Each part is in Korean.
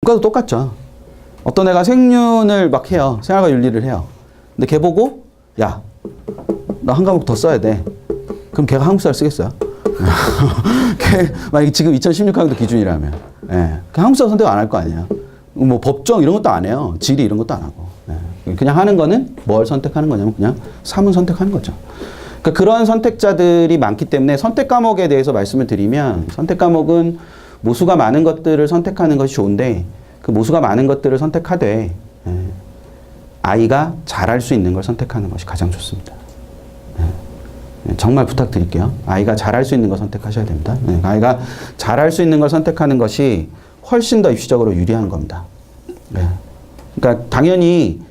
문과도 똑같죠. 어떤 애가 생윤을 막 해요. 생활과 윤리를 해요. 근데 걔 보고 야, 나 한 과목 더 써야 돼. 그럼 걔가 한국사를 쓰겠어요? 걔 만약에 지금 2016학년도 기준이라면 한국사 선택 안 할 거 아니에요. 뭐 법정 이런 것도 안 해요. 지리 이런 것도 안 하고. 그냥 하는 거는 뭘 선택하는 거냐면 그냥 사문 선택하는 거죠. 그러니까 그런 선택자들이 많기 때문에 선택 과목에 대해서 말씀을 드리면 선택 과목은 모수가 많은 것들을 선택하는 것이 좋은데 그 모수가 많은 것들을 선택하되 아이가 잘할 수 있는 걸 선택하는 것이 가장 좋습니다. 정말 부탁드릴게요. 아이가 잘할 수 있는 걸 선택하셔야 됩니다. 아이가 잘할 수 있는 걸 선택하는 것이 훨씬 더 입시적으로 유리한 겁니다. 그러니까 당연히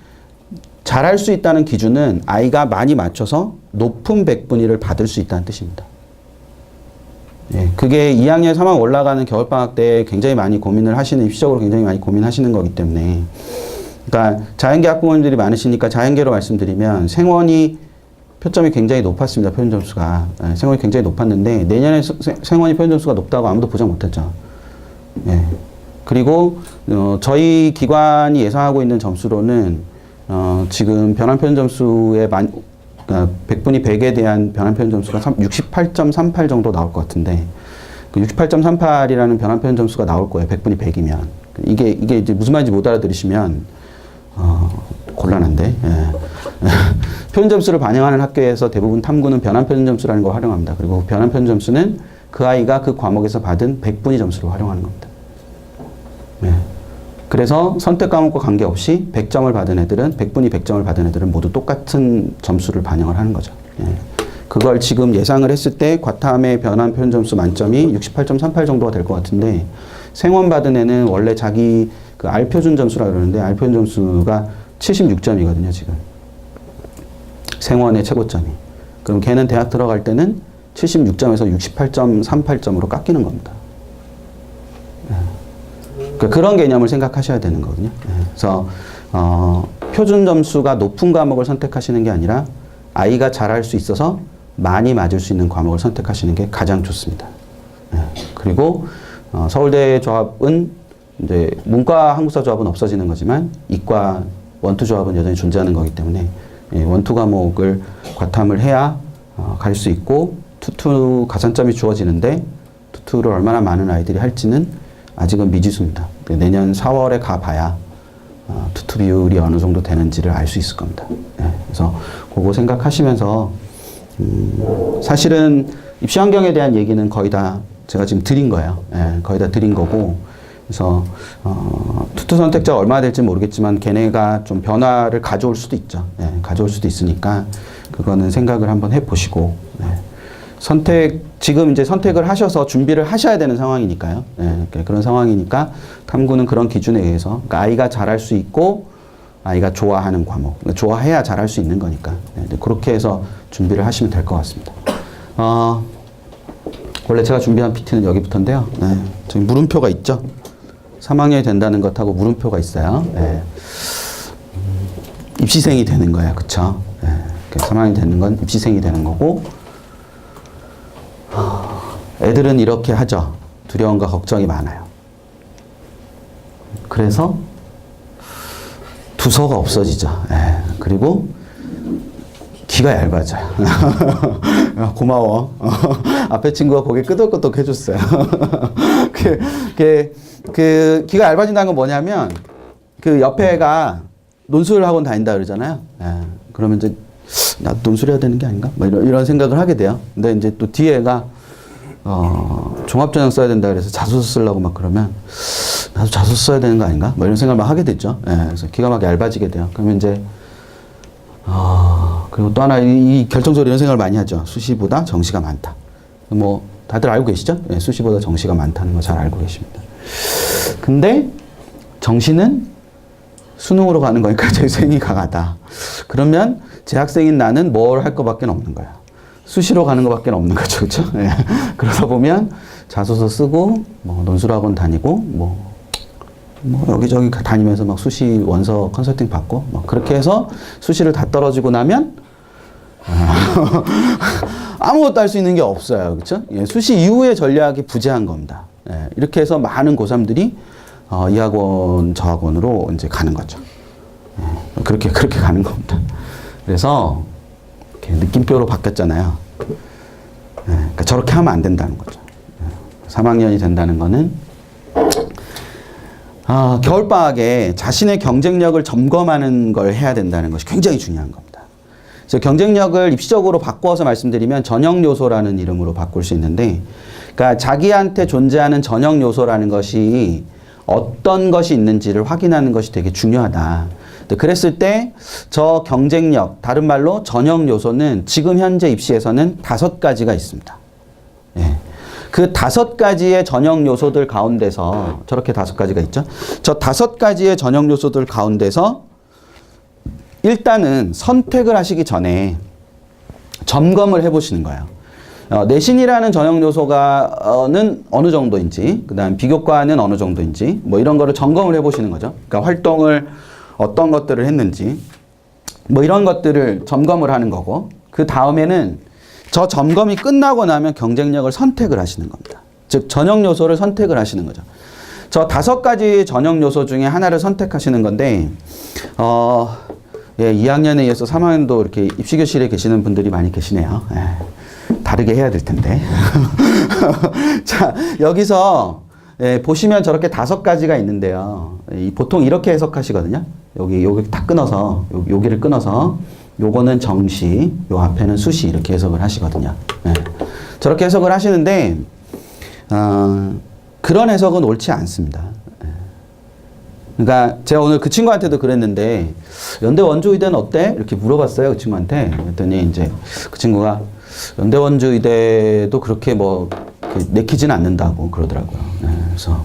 잘할 수 있다는 기준은 아이가 많이 맞춰서 높은 백분위를 받을 수 있다는 뜻입니다. 그게 2학년 3학년 올라가는 겨울방학 때 굉장히 많이 고민을 하시는, 입시적으로 굉장히 많이 고민하시는 거기 때문에. 그러니까 자연계 학부모님들이 많으시니까 자연계로 말씀드리면 생원이 표점이 굉장히 높았습니다. 표준 점수가. 생원이 굉장히 높았는데 내년에 생원이 표준 점수가 높다고 아무도 보장 못했죠. 그리고 저희 기관이 예상하고 있는 점수로는 지금 변환 표준 점수의 그러니까 100분위 100에 대한 변환 표준 점수가 68.38 정도 나올 것 같은데 그 68.38이라는 변환 표준 점수가 나올 거예요. 100분위 100이면. 이게 이제 무슨 말인지 못 알아들으시면 곤란한데. 표준 점수를 반영하는 학교에서 대부분 탐구는 변환 표준 점수라는 걸 활용합니다. 그리고 변환 표준 점수는 그 아이가 그 과목에서 받은 100분위 점수를 활용하는 겁니다. 그래서 선택 과목과 관계없이 100점을 받은 애들은 100분위 100점을 받은 애들은 모두 똑같은 점수를 반영을 하는 거죠. 그걸 지금 예상을 했을 때 과탐의 변환 표준 점수 만점이 68.38 정도가 될 것 같은데 생원 받은 애는 원래 자기 그 R 표준 점수라 그러는데 R 표준 점수가 76점이거든요, 지금. 생원의 최고점이. 그럼 걔는 대학 들어갈 때는 76점에서 68.38점으로 깎이는 겁니다. 그런 개념을 생각하셔야 되는 거거든요. 그래서 표준 점수가 높은 과목을 선택하시는 게 아니라 아이가 잘할 수 있어서 많이 맞을 수 있는 과목을 선택하시는 게 가장 좋습니다. 그리고 서울대 조합은 이제 문과 한국사 조합은 없어지는 거지만 이과 원투 조합은 여전히 존재하는 거기 때문에 원투 과목을 과탐을 해야 갈 수 있고 투투 가산점이 주어지는데 투투를 얼마나 많은 아이들이 할지는 아직은 미지수입니다. 내년 4월에 가봐야 투투 비율이 어느 정도 되는지를 알 수 있을 겁니다. 그래서 그거 생각하시면서 사실은 입시 환경에 대한 얘기는 거의 다 제가 지금 드린 거예요. 거의 다 드린 거고 그래서 투투 선택자가 얼마나 될지 모르겠지만 걔네가 좀 변화를 가져올 수도 있죠. 가져올 수도 있으니까 그거는 생각을 한번 해보시고 지금 이제 선택을 하셔서 준비를 하셔야 되는 상황이니까요. 그런 상황이니까 탐구는 그런 기준에 의해서 그러니까 아이가 잘할 수 있고 아이가 좋아하는 과목, 그러니까 좋아해야 잘할 수 있는 거니까 그렇게 해서 준비를 하시면 될 것 같습니다. 원래 제가 준비한 PT는 여기부터인데요. 저기 물음표가 있죠. 3학년이 된다는 것하고 물음표가 있어요. 입시생이 되는 거예요. 그쵸? 3학년이 되는 건 입시생이 되는 거고 애들은 이렇게 하죠. 두려움과 걱정이 많아요. 그래서 두서가 없어지죠. 그리고 귀가 얇아져요. 고마워. 앞에 친구가 고개 끄덕끄덕 해줬어요. 그 귀가 얇아진다는 건 뭐냐면 그 옆에 애가 논술 학원 다닌다 그러잖아요. 그러면 이제 나도 논술해야 되는 게 아닌가? 뭐 이런 생각을 하게 돼요. 근데 이제 또 뒤에 애가 종합전형 써야 된다 그래서 자소서 쓰려고 막 그러면 나도 자소서 써야 되는 거 아닌가? 뭐 이런 생각을 막 하게 됐죠. 그래서 귀가 막 얇아지게 돼요. 그러면 이제 그리고 또 하나 이 결정적으로 이런 생각을 많이 하죠. 수시보다 정시가 많다. 뭐 다들 알고 계시죠? 수시보다 정시가 많다는 거 잘 알고 계십니다. 근데 정시는 수능으로 가는 거니까 재생이 강하다. 그러면 재학생인 나는 뭘 할 거밖에 없는 거야. 수시로 가는 것밖에 없는 거죠. 그렇죠? 그러다 보면 자소서 쓰고 뭐 논술학원 다니고 뭐 여기저기 다니면서 막 수시 원서 컨설팅 받고 뭐 그렇게 해서 수시를 다 떨어지고 나면 아무것도 할 수 있는 게 없어요. 그렇죠? 수시 이후의 전략이 부재한 겁니다. 이렇게 해서 많은 고3들이 이 학원 저 학원으로 이제 가는 거죠. 그렇게 가는 겁니다. 그래서 이렇게 느낌표로 바뀌었잖아요. 그러니까 저렇게 하면 안 된다는 거죠. 3학년이 된다는 거는 겨울방학에 자신의 경쟁력을 점검하는 걸 해야 된다는 것이 굉장히 중요한 겁니다. 그래서 경쟁력을 입시적으로 바꿔서 말씀드리면 전형 요소라는 이름으로 바꿀 수 있는데, 그러니까 자기한테 존재하는 전형 요소라는 것이 어떤 것이 있는지를 확인하는 것이 되게 중요하다. 그랬을 때 저 경쟁력, 다른 말로 전형 요소는 지금 현재 입시에서는 5가지가 있습니다. 예. 그 5가지의 전형 요소들 가운데서, 저렇게 5가지가 있죠. 저 5가지의 전형 요소들 가운데서 일단은 선택을 하시기 전에 점검을 해보시는 거예요. 내신이라는 전형 요소가는 어느 정도인지, 그 다음 비교과는 어느 정도인지, 뭐 이런 거를 점검을 해보시는 거죠. 그러니까 활동을 어떤 것들을 했는지, 뭐 이런 것들을 점검을 하는 거고, 그 다음에는 저 점검이 끝나고 나면 경쟁력을 선택을 하시는 겁니다. 즉, 전형 요소를 선택을 하시는 거죠. 저 5가지 전형 요소 중에 하나를 선택하시는 건데, 2학년에 이어서 3학년도 이렇게 입시교실에 계시는 분들이 많이 계시네요. 다르게 해야 될 텐데. 자, 여기서 보시면 저렇게 5가지가 있는데요. 보통 이렇게 해석하시거든요. 여기 다 끊어서, 여기를 끊어서, 요거는 정시, 요 앞에는 수시 이렇게 해석을 하시거든요. 저렇게 해석을 하시는데, 그런 해석은 옳지 않습니다. 그러니까 제가 오늘 그 친구한테도 그랬는데, 연대 원주 의대는 어때? 이렇게 물어봤어요, 그 친구한테. 그랬더니 이제 그 친구가 연대 원주 의대도 그렇게 뭐 내키진 않는다고 그러더라고요. 그래서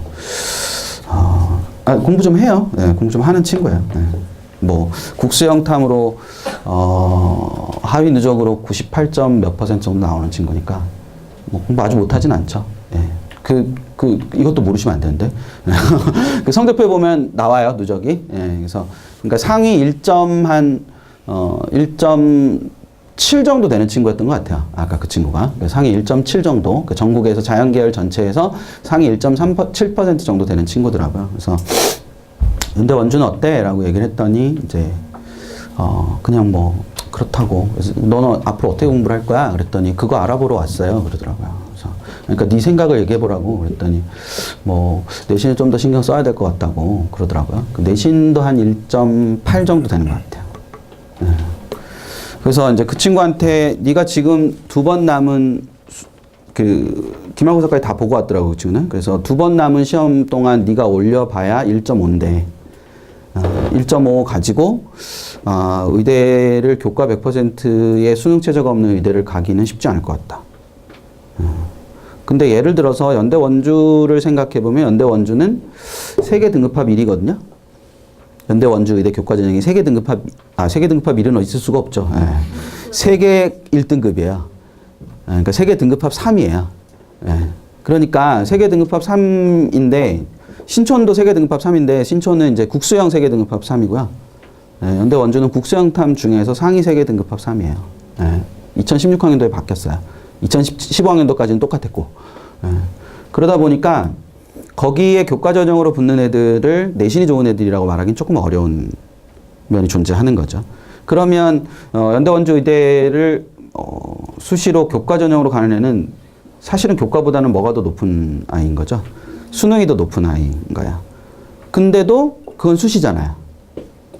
공부 좀 해요. 공부 좀 하는 친구예요. 뭐 국수영탐으로 하위 누적으로 98점 몇 % 정도 나오는 친구니까 뭐 공부 아주 못하진 않죠. 이것도 모르시면 안 되는데. 그 성적표에 보면 나와요, 누적이. 그래서 그러니까 상위 1.7 정도 되는 친구였던 것 같아요. 아까 그 친구가. 상위 1.7 정도. 그 전국에서 자연계열 전체에서 상위 1.7% 정도 되는 친구더라고요. 그래서 근데 원주는 어때? 라고 얘기를 했더니 이제 그냥 뭐 그렇다고. 그래서 너는 앞으로 어떻게 공부를 할 거야? 그랬더니 그거 알아보러 왔어요. 그러더라고요. 그래서 그러니까 네 생각을 얘기해 보라고 그랬더니 뭐 내신에 좀 더 신경 써야 될 것 같다고 그러더라고요. 그 내신도 한 1.8 정도 되는 것 같아요. 그래서 이제 그 친구한테 네가 지금 2번 남은 그 기말고사까지 다 보고 왔더라고, 그 친구는. 그래서 2번 남은 시험 동안 네가 올려봐야 1.5인데 1.5 가지고 의대를 교과 100%의 수능 최저가 없는 의대를 가기는 쉽지 않을 것 같다. 근데 예를 들어서 연대 원주를 생각해 보면 연대 원주는 세계 등급합 1이거든요. 연대 원주 의대 교과 전형이 세계 등급합 1은 있을 수가 없죠. 세계 1등급이에요. 그러니까 세계 등급합 3이에요. 그러니까 세계 등급합 3인데 신촌도 세계 등급합 3인데 신촌은 이제 국수형 세계 등급합 3이고요. 연대 원주는 국수형탐 중에서 상위 세계 등급합 3이에요. 2016학년도에 바뀌었어요. 2015학년도까지는 똑같았고. 그러다 보니까 거기에 교과 전형으로 붙는 애들을 내신이 좋은 애들이라고 말하기는 조금 어려운 면이 존재하는 거죠. 그러면 연대 원주 의대를 수시로 교과 전형으로 가는 애는 사실은 교과보다는 뭐가 더 높은 아이인 거죠. 수능이 더 높은 아이인 거야. 근데도 그건 수시잖아요.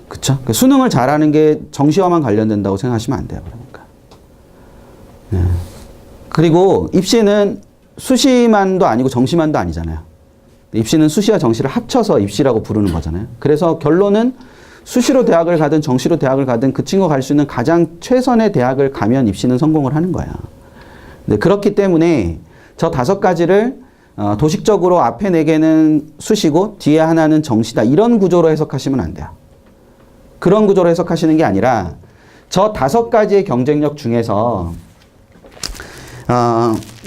그쵸? 수능을 잘하는 게 정시와만 관련된다고 생각하시면 안 돼요. 그러니까. 그리고 입시는 수시만도 아니고 정시만도 아니잖아요. 입시는 수시와 정시를 합쳐서 입시라고 부르는 거잖아요. 그래서 결론은 수시로 대학을 가든 정시로 대학을 가든 그 친구가 갈 수 있는 가장 최선의 대학을 가면 입시는 성공을 하는 거야. 네, 그렇기 때문에 저 5가지를 도식적으로 앞에 4개는 수시고 뒤에 하나는 정시다. 이런 구조로 해석하시면 안 돼요. 그런 구조로 해석하시는 게 아니라 저 5가지의 경쟁력 중에서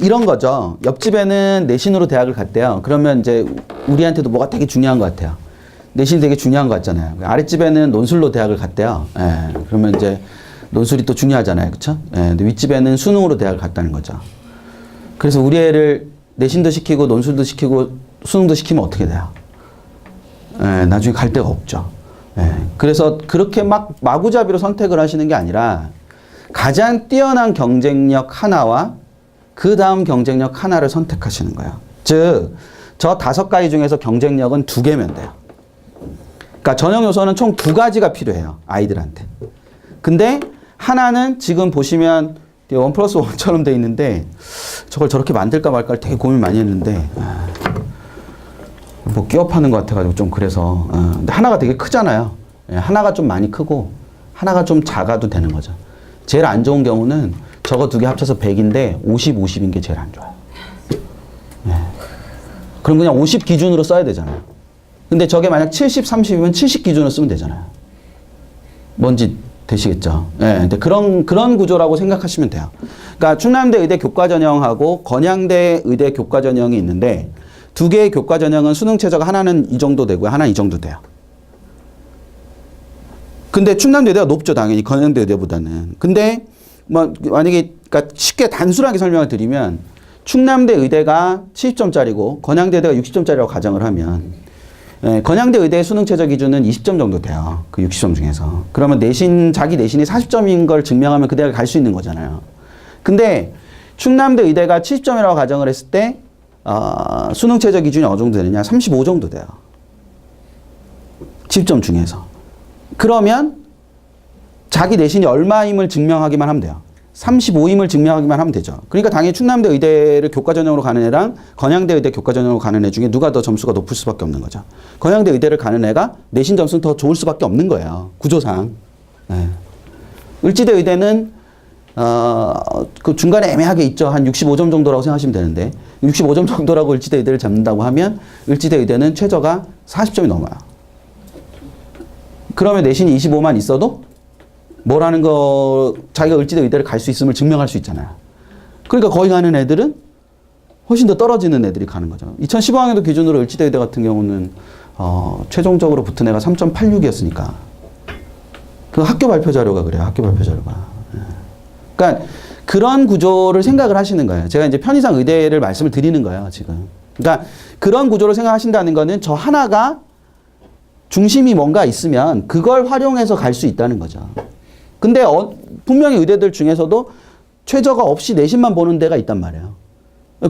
이런 거죠. 옆집에는 내신으로 대학을 갔대요. 그러면 이제 우리한테도 뭐가 되게 중요한 것 같아요. 내신이 되게 중요한 것 같잖아요. 아랫집에는 논술로 대학을 갔대요. 그러면 이제 논술이 또 중요하잖아요. 그쵸? 근데 윗집에는 수능으로 대학을 갔다는 거죠. 그래서 우리 애를 내신도 시키고 논술도 시키고 수능도 시키면 어떻게 돼요? 나중에 갈 데가 없죠. 그래서 그렇게 막 마구잡이로 선택을 하시는 게 아니라 가장 뛰어난 경쟁력 하나와 그 다음 경쟁력 하나를 선택하시는 거예요. 즉, 저 5가지 중에서 경쟁력은 2개면 돼요. 그러니까 전형 요소는 총 2가지가 필요해요. 아이들한테. 근데 하나는 지금 보시면 1+1처럼 돼 있는데 저걸 저렇게 만들까 말까 되게 고민 많이 했는데 뭐 끼워 파는 것 같아가지고 좀 그래서 근데 하나가 되게 크잖아요. 하나가 좀 많이 크고 하나가 좀 작아도 되는 거죠. 제일 안 좋은 경우는 저거 2개 합쳐서 100인데 50, 50인 게 제일 안 좋아요. 그럼 그냥 50 기준으로 써야 되잖아요. 근데 저게 만약 70, 30이면 70 기준으로 쓰면 되잖아요. 뭔지 되시겠죠? 근데 그런 구조라고 생각하시면 돼요. 그러니까 충남대 의대 교과 전형하고 건양대 의대 교과 전형이 있는데 2개의 교과 전형은 수능 최저가 하나는 이 정도 되고요. 하나는 이 정도 돼요. 근데 충남대 의대가 높죠, 당연히 건양대 의대보다는. 근데 뭐 만약에 그러니까 쉽게 단순하게 설명을 드리면 충남대 의대가 70점짜리고 건양대 의대가 60점짜리라고 가정을 하면 건양대 의대 수능 최저 기준은 20점 정도 돼요. 그 60점 중에서. 그러면 자기 내신이 40점인 걸 증명하면 그 대학을 갈 수 있는 거잖아요. 근데 충남대 의대가 70점이라고 가정을 했을 때 수능 최저 기준이 어느 정도 되느냐? 35 정도 돼요. 70점 중에서. 그러면 자기 내신이 얼마임을 증명하기만 하면 돼요. 35임을 증명하기만 하면 되죠. 그러니까 당연히 충남대 의대를 교과 전형으로 가는 애랑 건양대 의대 교과 전형으로 가는 애 중에 누가 더 점수가 높을 수밖에 없는 거죠. 건양대 의대를 가는 애가 내신 점수는 더 좋을 수밖에 없는 거예요. 구조상. 을지대 의대는 그 중간에 애매하게 있죠. 한 65점 정도라고 생각하시면 되는데 65점 정도라고 을지대 의대를 잡는다고 하면 을지대 의대는 최저가 40점이 넘어요. 그러면 내신이 25만 있어도 뭐라는 거 자기가 을지대 의대를 갈 수 있음을 증명할 수 있잖아요. 그러니까 거기 가는 애들은 훨씬 더 떨어지는 애들이 가는 거죠. 2015학년도 기준으로 을지대 의대 같은 경우는 최종적으로 붙은 애가 3.86이었으니까 그 학교 발표 자료가 그래요. 학교 발표 자료가. 그러니까 그런 구조를 생각을 하시는 거예요. 제가 이제 편의상 의대를 말씀을 드리는 거예요, 지금. 그러니까 그런 구조를 생각하신다는 거는 저 하나가 중심이 뭔가 있으면 그걸 활용해서 갈 수 있다는 거죠. 근데 분명히 의대들 중에서도 최저가 없이 내신만 보는 데가 있단 말이에요.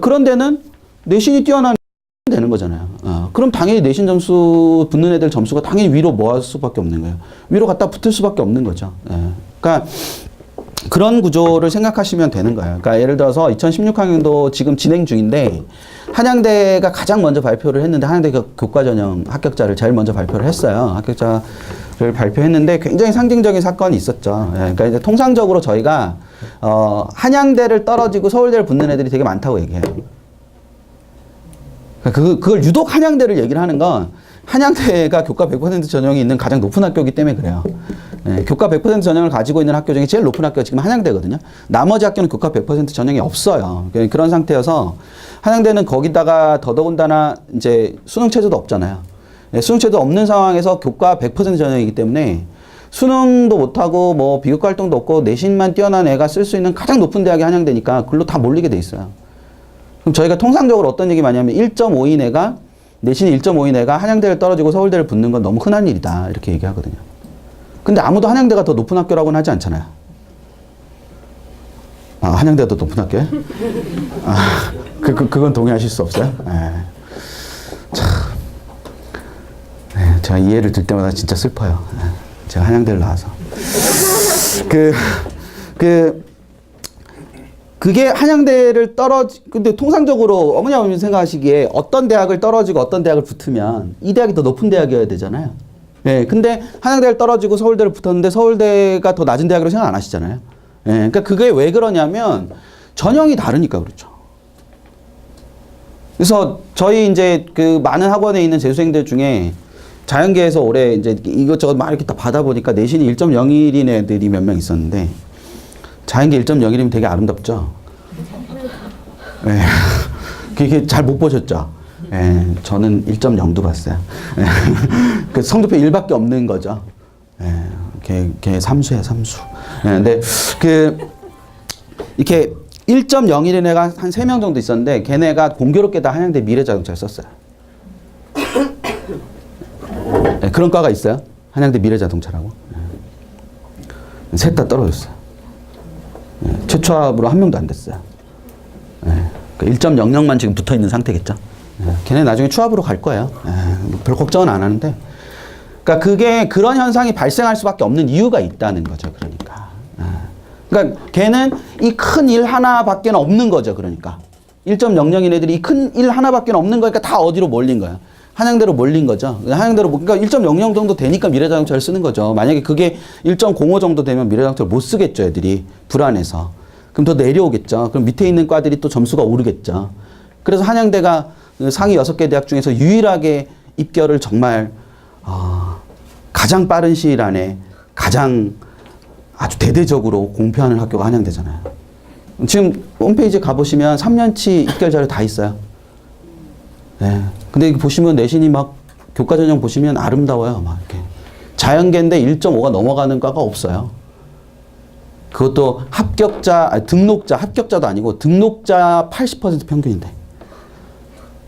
그런 데는 내신이 뛰어난 되는 거잖아요. 그럼 당연히 내신 점수 붙는 애들 점수가 당연히 위로 모을 수밖에 없는 거예요. 위로 갖다 붙을 수밖에 없는 거죠. 그러니까 그런 구조를 생각하시면 되는 거예요. 그러니까 예를 들어서 2016학년도 지금 진행 중인데 한양대가 가장 먼저 발표를 했는데 한양대 교과 전형 합격자를 제일 먼저 발표를 했어요. 합격자를 발표했는데 굉장히 상징적인 사건이 있었죠. 그러니까 이제 통상적으로 저희가 한양대를 떨어지고 서울대를 붙는 애들이 되게 많다고 얘기해요. 그러니까 그걸 유독 한양대를 얘기를 하는 건 한양대가 교과 100% 전형이 있는 가장 높은 학교이기 때문에 그래요. 교과 100% 전형을 가지고 있는 학교 중에 제일 높은 학교가 지금 한양대거든요. 나머지 학교는 교과 100% 전형이 없어요. 그런 상태여서 한양대는 거기다가 더더군다나 이제 수능 체제도 없잖아요. 수능 체제도 없는 상황에서 교과 100% 전형이기 때문에 수능도 못하고 뭐 비교과 활동도 없고 내신만 뛰어난 애가 쓸 수 있는 가장 높은 대학이 한양대니까 글로 다 몰리게 돼 있어요. 그럼 저희가 통상적으로 어떤 얘기 많이 하면 1.5인 애가 내신이 1.5인 애가 한양대를 떨어지고 서울대를 붙는 건 너무 흔한 일이다 이렇게 얘기하거든요. 근데 아무도 한양대가 더 높은 학교라고는 하지 않잖아요. 한양대가 더 높은 학교예요? 그건 동의하실 수 없어요? 참. 제가 이 예를 들 때마다 진짜 슬퍼요. 제가 한양대를 나와서. 그게 한양대를 근데 통상적으로 어머니 아버님 생각하시기에 어떤 대학을 떨어지고 어떤 대학을 붙으면 이 대학이 더 높은 대학이어야 되잖아요. 근데 한양대를 떨어지고 서울대를 붙었는데 서울대가 더 낮은 대학으로 생각 안 하시잖아요. 그러니까 그게 왜 그러냐면 전형이 다르니까 그렇죠. 그래서 저희 이제 그 많은 학원에 있는 재수생들 중에 자연계에서 올해 이제 이것저것 막 이렇게 다 받아보니까 내신이 1.01인 애들이 몇 명 있었는데 자연계 1.01이면 되게 아름답죠. 그게 잘 못 보셨죠. 저는 1.0도 봤어요. 그 성적표 1밖에 없는 거죠. 걔 삼수야, 삼수. 근데 이렇게 1.01인 애가 한 3명 정도 있었는데 걔네가 공교롭게 다 한양대 미래자동차를 썼어요. 네, 그런 과가 있어요. 한양대 미래자동차라고. 네. 셋 다 떨어졌어요. 네, 최초합으로 한 명도 안 됐어요. 네, 그러니까 1.00만 지금 붙어 있는 상태겠죠. 네, 걔네 나중에 추합으로 갈 거예요. 네, 별 걱정은 안 하는데. 그러니까 그게 그런 현상이 발생할 수밖에 없는 이유가 있다는 거죠. 그러니까. 네. 그러니까 걔는 이 큰 일 하나밖에 없는 거죠. 그러니까. 1.00인 애들이 이 큰 일 하나밖에 없는 거니까 다 어디로 몰린 거야. 한양대로 몰린 거죠. 한양대로, 그러니까 1.00 정도 되니까 미래자동차를 쓰는 거죠. 만약에 그게 1.05 정도 되면 미래자동차를 못 쓰겠죠, 애들이. 불안해서. 그럼 더 내려오겠죠. 그럼 밑에 있는 과들이 또 점수가 오르겠죠. 그래서 한양대가 상위 6개 대학 중에서 유일하게 입결을 정말, 가장 빠른 시일 안에 가장 아주 대대적으로 공표하는 학교가 한양대잖아요. 지금 홈페이지에 가보시면 3년치 입결 자료 다 있어요. 네. 근데 보시면 내신이 막 교과 전형 보시면 아름다워요. 막 이렇게. 자연계인데 1.5가 넘어가는 과가 없어요. 그것도 합격자도 아니고 등록자 80% 평균인데.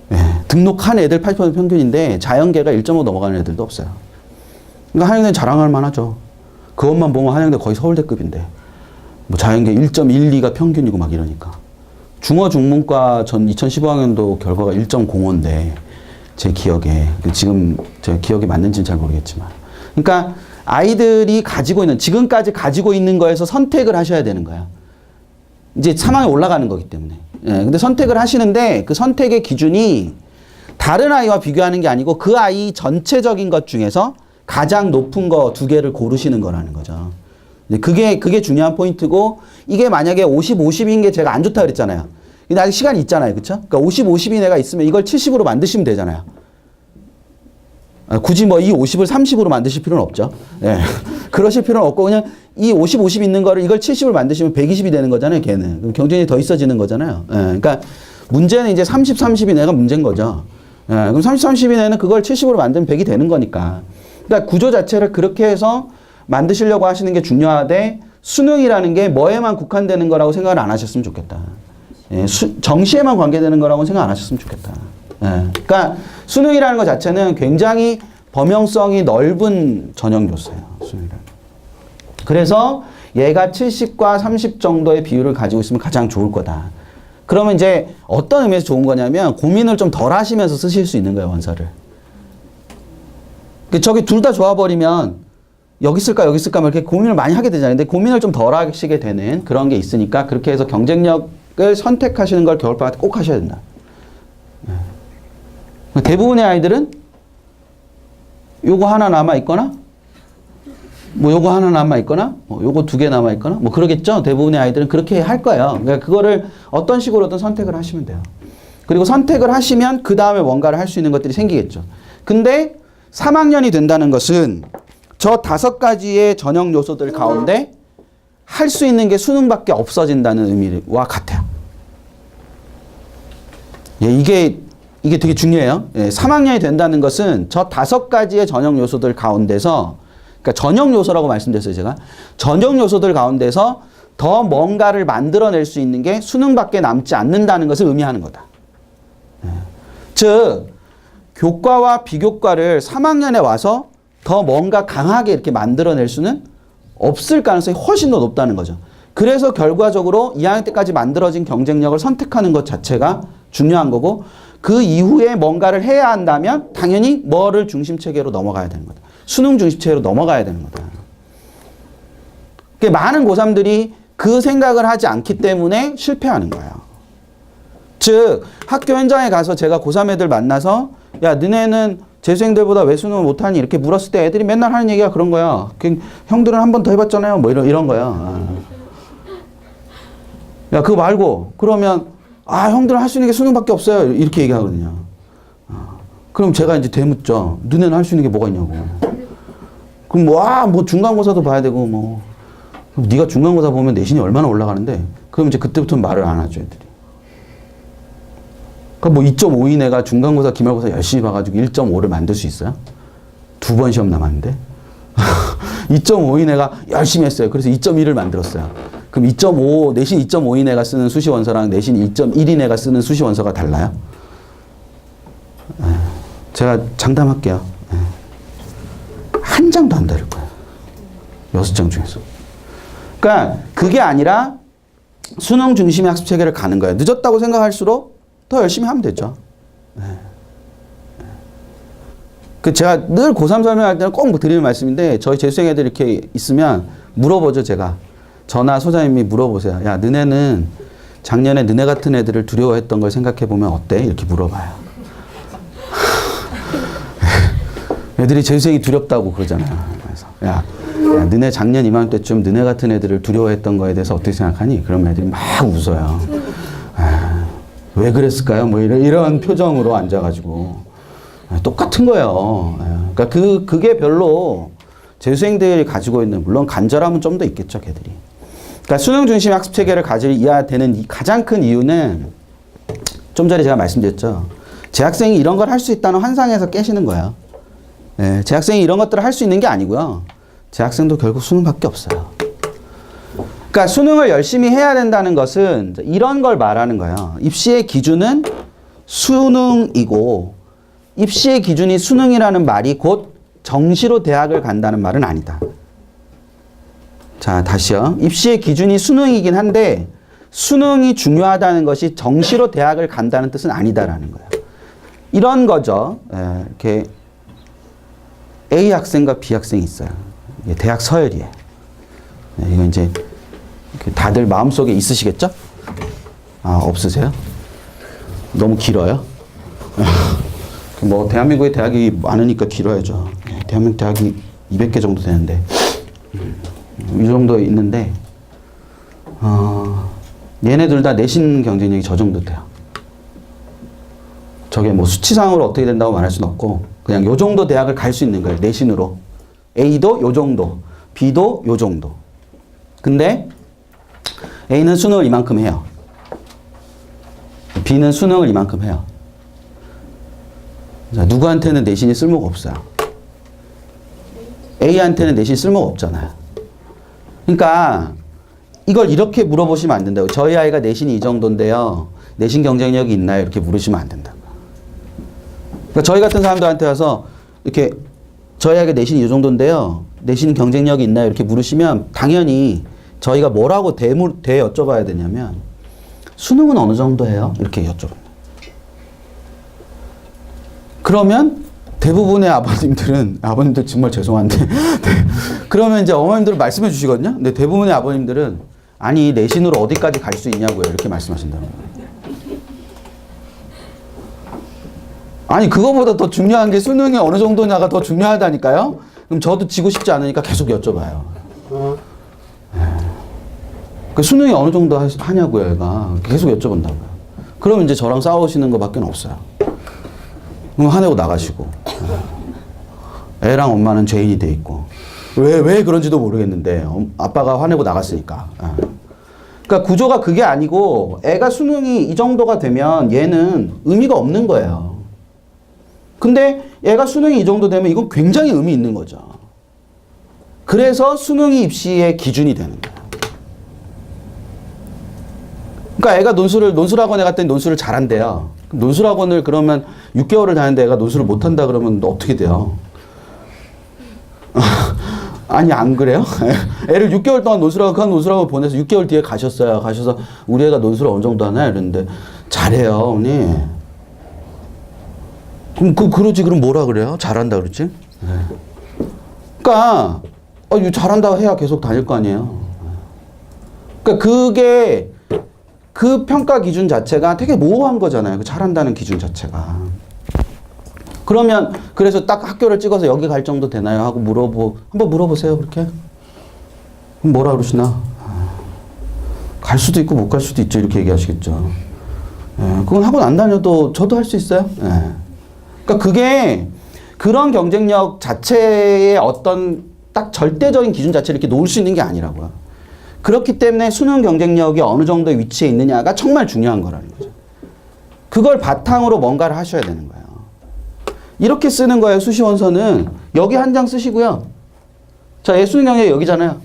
네. 등록한 애들 80% 평균인데 자연계가 1.5 넘어가는 애들도 없어요. 그러니까 한양대는 자랑할 만하죠. 그것만 보면 한양대 거의 서울대급인데. 뭐 자연계 1.12가 평균이고 막 이러니까. 중어 중문과 전 2015학년도 결과가 1.05인데 제 기억에 지금 제 기억이 맞는지는 잘 모르겠지만 그러니까 아이들이 가지고 있는 지금까지 가지고 있는 거에서 선택을 하셔야 되는 거야. 이제 3학년 올라가는 거기 때문에. 예, 근데 선택을 하시는데 그 선택의 기준이 다른 아이와 비교하는 게 아니고 그 아이 전체적인 것 중에서 가장 높은 거 2개를 고르시는 거라는 거죠. 그게 중요한 포인트고 이게 만약에 50, 50인 게 제가 안 좋다 그랬잖아요. 근데 아직 시간이 있잖아요. 그쵸? 그러니까 50, 50인 애가 있으면 이걸 70으로 만드시면 되잖아요. 굳이 뭐 이 50을 30으로 만드실 필요는 없죠. 예. 그러실 필요는 없고 그냥 이 50, 50 있는 거를 이걸 70으로 만드시면 120이 되는 거잖아요. 걔는. 그럼 경쟁이 더 있어지는 거잖아요. 예. 그러니까 문제는 이제 30, 30인 애가 문제인 거죠. 예. 그럼 30, 30인 애는 그걸 70으로 만들면 100이 되는 거니까. 그러니까 구조 자체를 그렇게 해서 만드시려고 하시는 게 중요하되 수능이라는 게 뭐에만 국한되는 거라고 생각을 안 하셨으면 좋겠다. 예, 정시에만 관계되는 거라고 생각 안 하셨으면 좋겠다. 예, 그러니까 수능이라는 것 자체는 굉장히 범용성이 넓은 전형 요소예요. 수능이라는. 그래서 얘가 70과 30 정도의 비율을 가지고 있으면 가장 좋을 거다. 그러면 이제 어떤 의미에서 좋은 거냐면 고민을 좀 덜 하시면서 쓰실 수 있는 거예요. 원서를. 저기 둘 다 좋아버리면 여기 쓸까 여기 쓸까 이렇게 고민을 많이 하게 되잖아요. 근데 고민을 좀 덜 하시게 되는 그런 게 있으니까 그렇게 해서 경쟁력을 선택하시는 걸 겨울방학 때 꼭 하셔야 된다. 대부분의 아이들은 요거 하나 남아 있거나 뭐 요거 하나 남아 있거나 뭐 요거 2개 남아 있거나 뭐 그러겠죠. 대부분의 아이들은 그렇게 할 거예요. 그러니까 그거를 어떤 식으로든 선택을 하시면 돼요. 그리고 선택을 하시면 그 다음에 뭔가를 할 수 있는 것들이 생기겠죠. 근데 3학년이 된다는 것은 저 5가지의 전형 요소들 가운데 할 수 있는 게 수능밖에 없어진다는 의미와 같아요. 예, 이게 되게 중요해요. 예, 3학년이 된다는 것은 저 5가지의 전형 요소들 가운데서, 그러니까 전형 요소라고 말씀드렸어요, 제가. 전형 요소들 가운데서 더 뭔가를 만들어낼 수 있는 게 수능밖에 남지 않는다는 것을 의미하는 거다. 예. 즉, 교과와 비교과를 3학년에 와서 더 뭔가 강하게 이렇게 만들어낼 수는 없을 가능성이 훨씬 더 높다는 거죠. 그래서 결과적으로 2학년 때까지 만들어진 경쟁력을 선택하는 것 자체가 중요한 거고, 그 이후에 뭔가를 해야 한다면 당연히 뭐를 중심체계로 넘어가야 되는 거다. 수능 중심체계로 넘어가야 되는 거다. 많은 고3들이 그 생각을 하지 않기 때문에 실패하는 거예요. 즉 학교 현장에 가서 제가 고3 애들 만나서 야 너네는 재수생들보다 왜 수능을 못하니 이렇게 물었을 때 애들이 맨날 하는 얘기가 그런 거야. 형들은 한 번 더 해봤잖아요. 뭐 이런 거야. 야 그거 말고 그러면 아 형들은 할 수 있는 게 수능밖에 없어요. 이렇게 얘기하거든요. 그럼 제가 이제 되묻죠. 너네는 할 수 있는 게 뭐가 있냐고. 그럼 뭐 중간고사도 봐야 되고 뭐 그럼 네가 중간고사 보면 내신이 얼마나 올라가는데 그럼 이제 그때부터 말을 안 하죠 애들이. 그럼 뭐 2.5인 애가 중간고사 기말고사 열심히 봐가지고 1.5를 만들 수 있어요? 2번 시험 남았는데 2.5인 애가 열심히 했어요. 그래서 2.1을 만들었어요. 그럼 2.5 내신 2.5인 애가 쓰는 수시 원서랑 내신 2.1인 애가 쓰는 수시 원서가 달라요? 제가 장담할게요. 한 장도 안 다를 거예요. 6장 중에서. 그러니까 그게 아니라 수능 중심의 학습 체계를 가는 거예요. 늦었다고 생각할수록 더 열심히 하면 되죠. 네. 그 제가 늘 고3 설명할 때는 꼭 드리는 말씀인데 저희 재수생 애들 이렇게 있으면 물어보죠. 제가. 저나 소장님이 물어보세요. 야, 너네는 작년에 너네 같은 애들을 두려워했던 걸 생각해보면 어때? 이렇게 물어봐요. 애들이 재수생이 두렵다고 그러잖아요. 그래서 야, 너네 작년 이맘때쯤 너네 같은 애들을 두려워했던 거에 대해서 어떻게 생각하니? 그러면 애들이 막 웃어요. 왜 그랬을까요? 뭐 이런 표정으로 앉아가지고 똑같은 거예요. 그러니까 그게 별로 재수생들이 가지고 있는, 물론 간절함은 좀 더 있겠죠, 걔들이. 그러니까 수능 중심 학습 체계를 가져야 되는 가장 큰 이유는 좀 전에 제가 말씀드렸죠. 재학생이 이런 걸 할 수 있다는 환상에서 깨시는 거예요. 네, 재학생이 이런 것들을 할 수 있는 게 아니고요. 재학생도 결국 수능밖에 없어요. 그러니까 수능을 열심히 해야 된다는 것은 이런 걸 말하는 거예요. 입시의 기준은 수능이고 입시의 기준이 수능이라는 말이 곧 정시로 대학을 간다는 말은 아니다. 자, 다시요. 입시의 기준이 수능이긴 한데 수능이 중요하다는 것이 정시로 대학을 간다는 뜻은 아니다라는 거예요. 이런 거죠. 이렇게 A 학생과 B 학생이 있어요. 대학 서열이에요. 이거 이제 다들 마음속에 있으시겠죠? 아, 없으세요? 너무 길어요? 뭐 대한민국에 대학이 많으니까 길어야죠. 대한민국 대학이 200개 정도 되는데 이 정도 있는데 얘네들 다 내신 경쟁력이 저 정도 돼요. 저게 뭐 수치상으로 어떻게 된다고 말할 수는 없고 그냥 요 정도 대학을 갈 수 있는 거예요. 내신으로. A도 요 정도, B도 요 정도. 근데 A는 수능을 이만큼 해요. B는 수능을 이만큼 해요. 자, 누구한테는 내신이 쓸모가 없어요. A한테는 내신이 쓸모가 없잖아요. 그러니까 이걸 이렇게 물어보시면 안 된다고. 저희 아이가 내신이 이 정도인데요. 내신 경쟁력이 있나요? 이렇게 물으시면 안 된다고. 그러니까 저희 같은 사람들한테 와서 이렇게 저희 아이가 내신이 이 정도인데요. 내신 경쟁력이 있나요? 이렇게 물으시면 당연히 저희가 뭐라고 여쭤봐야 되냐면 수능은 어느 정도 해요? 이렇게 여쭤봅니다. 그러면 대부분의 아버님들 정말 죄송한데 그러면 이제 어머님들은 말씀해 주시거든요. 근데 대부분의 아버님들은 아니 내신으로 어디까지 갈 수 있냐고요. 이렇게 말씀하신다고. 아니 그거보다 더 중요한 게 수능이 어느 정도냐가 더 중요하다니까요. 그럼 저도 지고 싶지 않으니까 계속 여쭤봐요. 그 수능이 어느 정도 하냐고요, 얘가. 계속 여쭤본다고요. 그러면 이제 저랑 싸우시는 것밖에 없어요. 그럼 화내고 나가시고. 애랑 엄마는 죄인이 돼 있고. 왜 그런지도 모르겠는데, 아빠가 화내고 나갔으니까. 그러니까 구조가 그게 아니고, 애가 수능이 이 정도가 되면 얘는 의미가 없는 거예요. 근데 얘가 수능이 이 정도 되면 이건 굉장히 의미 있는 거죠. 그래서 수능이 입시의 기준이 되는 거예요. 그러니까 애가 논술학원에 갔더니 논술을 잘한대요. 논술학원을 그러면 6개월을 다녔는데 애가 논술을 못한다 그러면 어떻게 돼요? 아니 안 그래요? 애를 6개월 동안 논술학원 보내서 6개월 뒤에 가셨어요. 가셔서 우리 애가 논술을 어느 정도 하나 이랬는데 잘해요 언니. 그럼 그러지 그럼 뭐라 그래요? 잘한다 그러지? 그러니까 잘한다고 해야 계속 다닐 거 아니에요. 그러니까 그게 그 평가 기준 자체가 되게 모호한 거잖아요. 그 잘한다는 기준 자체가. 그러면 그래서 딱 학교를 찍어서 여기 갈 정도 되나요? 하고 한번 물어보세요. 그렇게. 그럼 뭐라 그러시나? 갈 수도 있고 못 갈 수도 있죠. 이렇게 얘기하시겠죠. 그건 학원 안 다녀도 저도 할 수 있어요. 그러니까 그게 그런 경쟁력 자체의 어떤 딱 절대적인 기준 자체를 이렇게 놓을 수 있는 게 아니라고요. 그렇기 때문에 수능 경쟁력이 어느 정도의 위치에 있느냐가 정말 중요한 거라는 거죠. 그걸 바탕으로 뭔가를 하셔야 되는 거예요. 이렇게 쓰는 거예요. 수시원서는. 여기 한 장 쓰시고요. 자, 얘 수능 경쟁력 여기잖아요.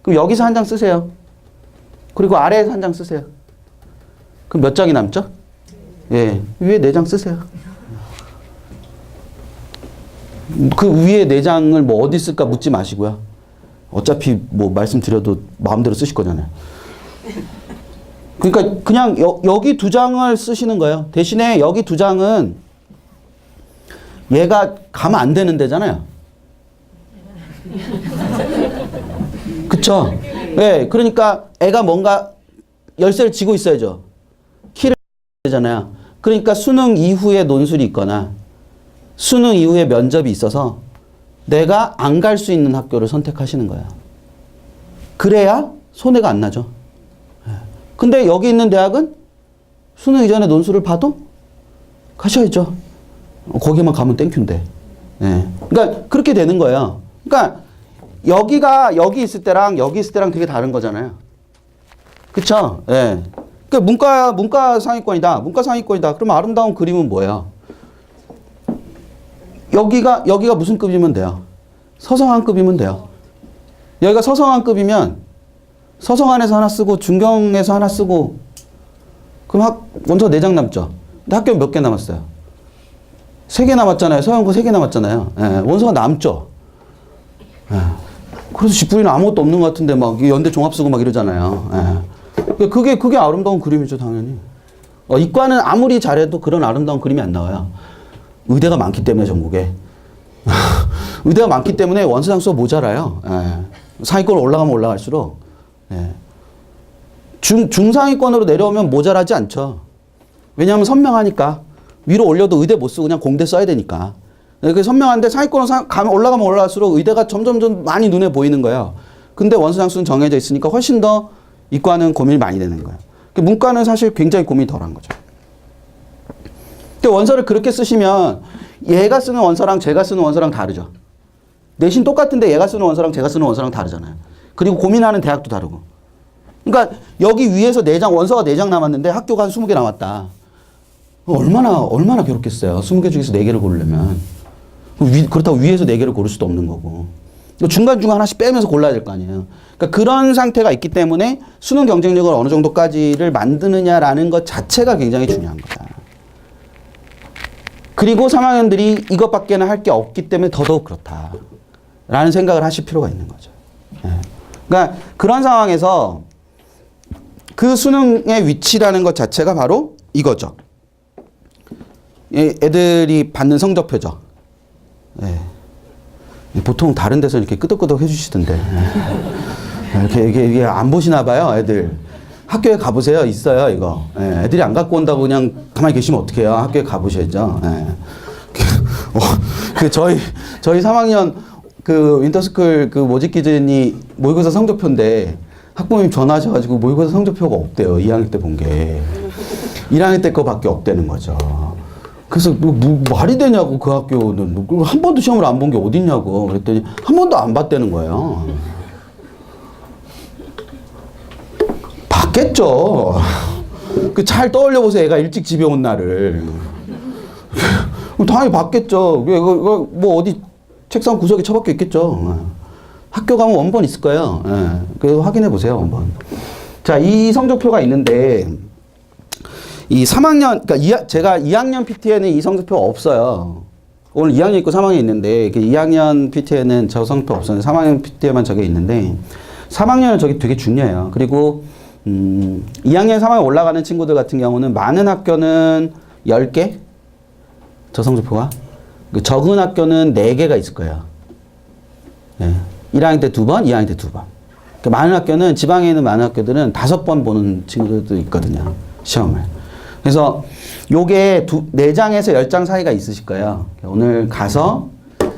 그럼 여기서 한 장 쓰세요. 그리고 아래에서 한 장 쓰세요. 그럼 몇 장이 남죠? 예, 위에 4장 쓰세요. 그 위에 내장을 뭐 어디 쓸까 묻지 마시고요. 어차피 뭐 말씀드려도 마음대로 쓰실 거잖아요. 그러니까 그냥 여기 두 장을 쓰시는 거예요. 대신에 여기 두 장은 얘가 가면 안 되는 데잖아요. 그쵸? 네, 그러니까 애가 뭔가 열쇠를 쥐고 있어야죠. 키를 되잖아요. 그러니까 수능 이후에 논술이 있거나 수능 이후에 면접이 있어서 내가 안 갈 수 있는 학교를 선택하시는 거예요. 그래야 손해가 안 나죠. 근데 여기 있는 대학은 수능 이전에 논술을 봐도 가셔야죠. 거기만 가면 땡큐인데. 예. 그러니까 그렇게 되는 거예요. 그러니까 여기가 여기 있을 때랑 여기 있을 때랑 되게 다른 거잖아요. 그쵸? 예. 그러니까 문과 상위권이다. 문과 상위권이다. 그러면 아름다운 그림은 뭐예요? 여기가 무슨 급이면 돼요? 서성한급이면 돼요. 여기가 서성한급이면 서성한에서 하나 쓰고 중경에서 하나 쓰고 그럼 원서 4장 남죠. 근데 학교 몇 개 남았어요? 3개 남았잖아요. 서영고 3개 남았잖아요. 예, 원서가 남죠. 예. 그래서 집부인은 아무것도 없는 것 같은데 막 연대 종합 쓰고 막 이러잖아요. 예. 그게 아름다운 그림이죠, 당연히. 이과는 아무리 잘해도 그런 아름다운 그림이 안 나와요. 의대가 많기 때문에 전국에. 의대가 많기 때문에 원서 장수가 모자라요. 예. 상위권 올라가면 올라갈수록. 예. 중상위권으로 내려오면 모자라지 않죠. 왜냐하면 선명하니까. 위로 올려도 의대 못 쓰고 그냥 공대 써야 되니까. 그게 선명한데 상위권으로 올라가면 올라갈수록 의대가 점점 많이 눈에 보이는 거예요. 근데 원서 장수는 정해져 있으니까 훨씬 더 이과는 고민이 많이 되는 거예요. 문과는 사실 굉장히 고민이 덜한 거죠. 근데 원서를 그렇게 쓰시면 얘가 쓰는 원서랑 제가 쓰는 원서랑 다르죠. 내신 똑같은데 얘가 쓰는 원서랑 제가 쓰는 원서랑 다르잖아요. 그리고 고민하는 대학도 다르고. 그러니까 여기 위에서 4장, 원서가 4장 남았는데 학교가 한 20개 남았다. 얼마나 괴롭겠어요. 20개 중에서 4개를 고르려면. 그렇다고 위에서 4개를 고를 수도 없는 거고. 중간중간 하나씩 빼면서 골라야 될 거 아니에요. 그러니까 그런 상태가 있기 때문에 수능 경쟁력을 어느 정도까지를 만드느냐라는 것 자체가 굉장히 중요한 거다. 그리고 3학년들이 이것밖에는 할 게 없기 때문에 더더욱 그렇다. 라는 생각을 하실 필요가 있는 거죠. 예. 그러니까 그런 상황에서 그 수능의 위치라는 것 자체가 바로 이거죠. 애들이 받는 성적표죠. 예. 보통 다른 데서 이렇게 끄덕끄덕 해주시던데. 예. 이게 안 보시나 봐요, 애들. 학교에 가보세요. 있어요, 이거. 예. 애들이 안 갖고 온다고 그냥 가만히 계시면 어떡해요. 학교에 가보셔야죠. 예. 저희 3학년 그 윈터스쿨 그 모집 기준이 모의고사 성적표인데 학부모님 전화하셔가지고 모의고사 성적표가 없대요. 2학년 때 본 게. 1학년 때 거밖에 없다는 거죠. 그래서 말이 되냐고 그 학교는. 한 번도 시험을 안 본 게 어딨냐고. 그랬더니 한 번도 안 봤다는 거예요. 봤겠죠. 잘 떠올려 보세요. 애가 일찍 집에 온 날을. 당연히 봤겠죠. 이거 뭐 어디 책상 구석에 처박혀 있겠죠. 학교 가면 원본 있을 거예요. 그래서 확인해 보세요, 원본. 자, 이 성적표가 있는데 이 3학년, 그러니까 제가 2학년 PT에는 이 성적표가 없어요. 오늘 2학년 있고 3학년 있는데 2학년 PT에는 저 성적표 없었는데 3학년 PT에만 저게 있는데 3학년은 저게 되게 중요해요. 그리고 2학년, 3학년 올라가는 친구들 같은 경우는 많은 학교는 10개? 저 성적표가. 적은 학교는 4개가 있을 거예요. 예. 1학년 때 2번, 2학년 때 2번. 그러니까 많은 학교는, 지방에 있는 많은 학교들은 5번 보는 친구들도 있거든요. 시험을. 그래서 요게 4장에서 10장 사이가 있으실 거예요. 오늘 가서,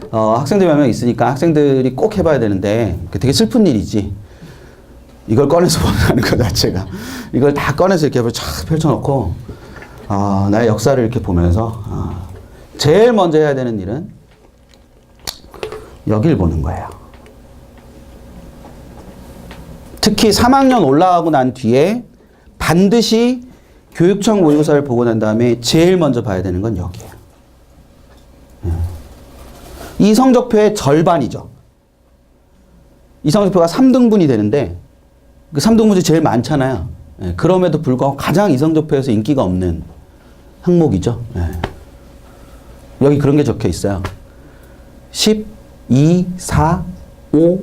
학생들 몇 명 있으니까 학생들이 꼭 해봐야 되는데, 되게 슬픈 일이지. 이걸 꺼내서 보는 것 자체가. 이걸 다 꺼내서 이렇게 쫙 펼쳐놓고, 나의 역사를 이렇게 보면서, 제일 먼저 해야 되는 일은 여길 보는 거예요. 특히 3학년 올라가고 난 뒤에 반드시 교육청 모의고사를 보고 난 다음에 제일 먼저 봐야 되는 건 여기예요. 이 성적표의 절반이죠. 이 성적표가 3등분이 되는데 그 3등분이 제일 많잖아요. 그럼에도 불구하고 가장 이 성적표에서 인기가 없는 항목이죠. 여기 그런 게 적혀 있어요. 10, 2, 4, 5,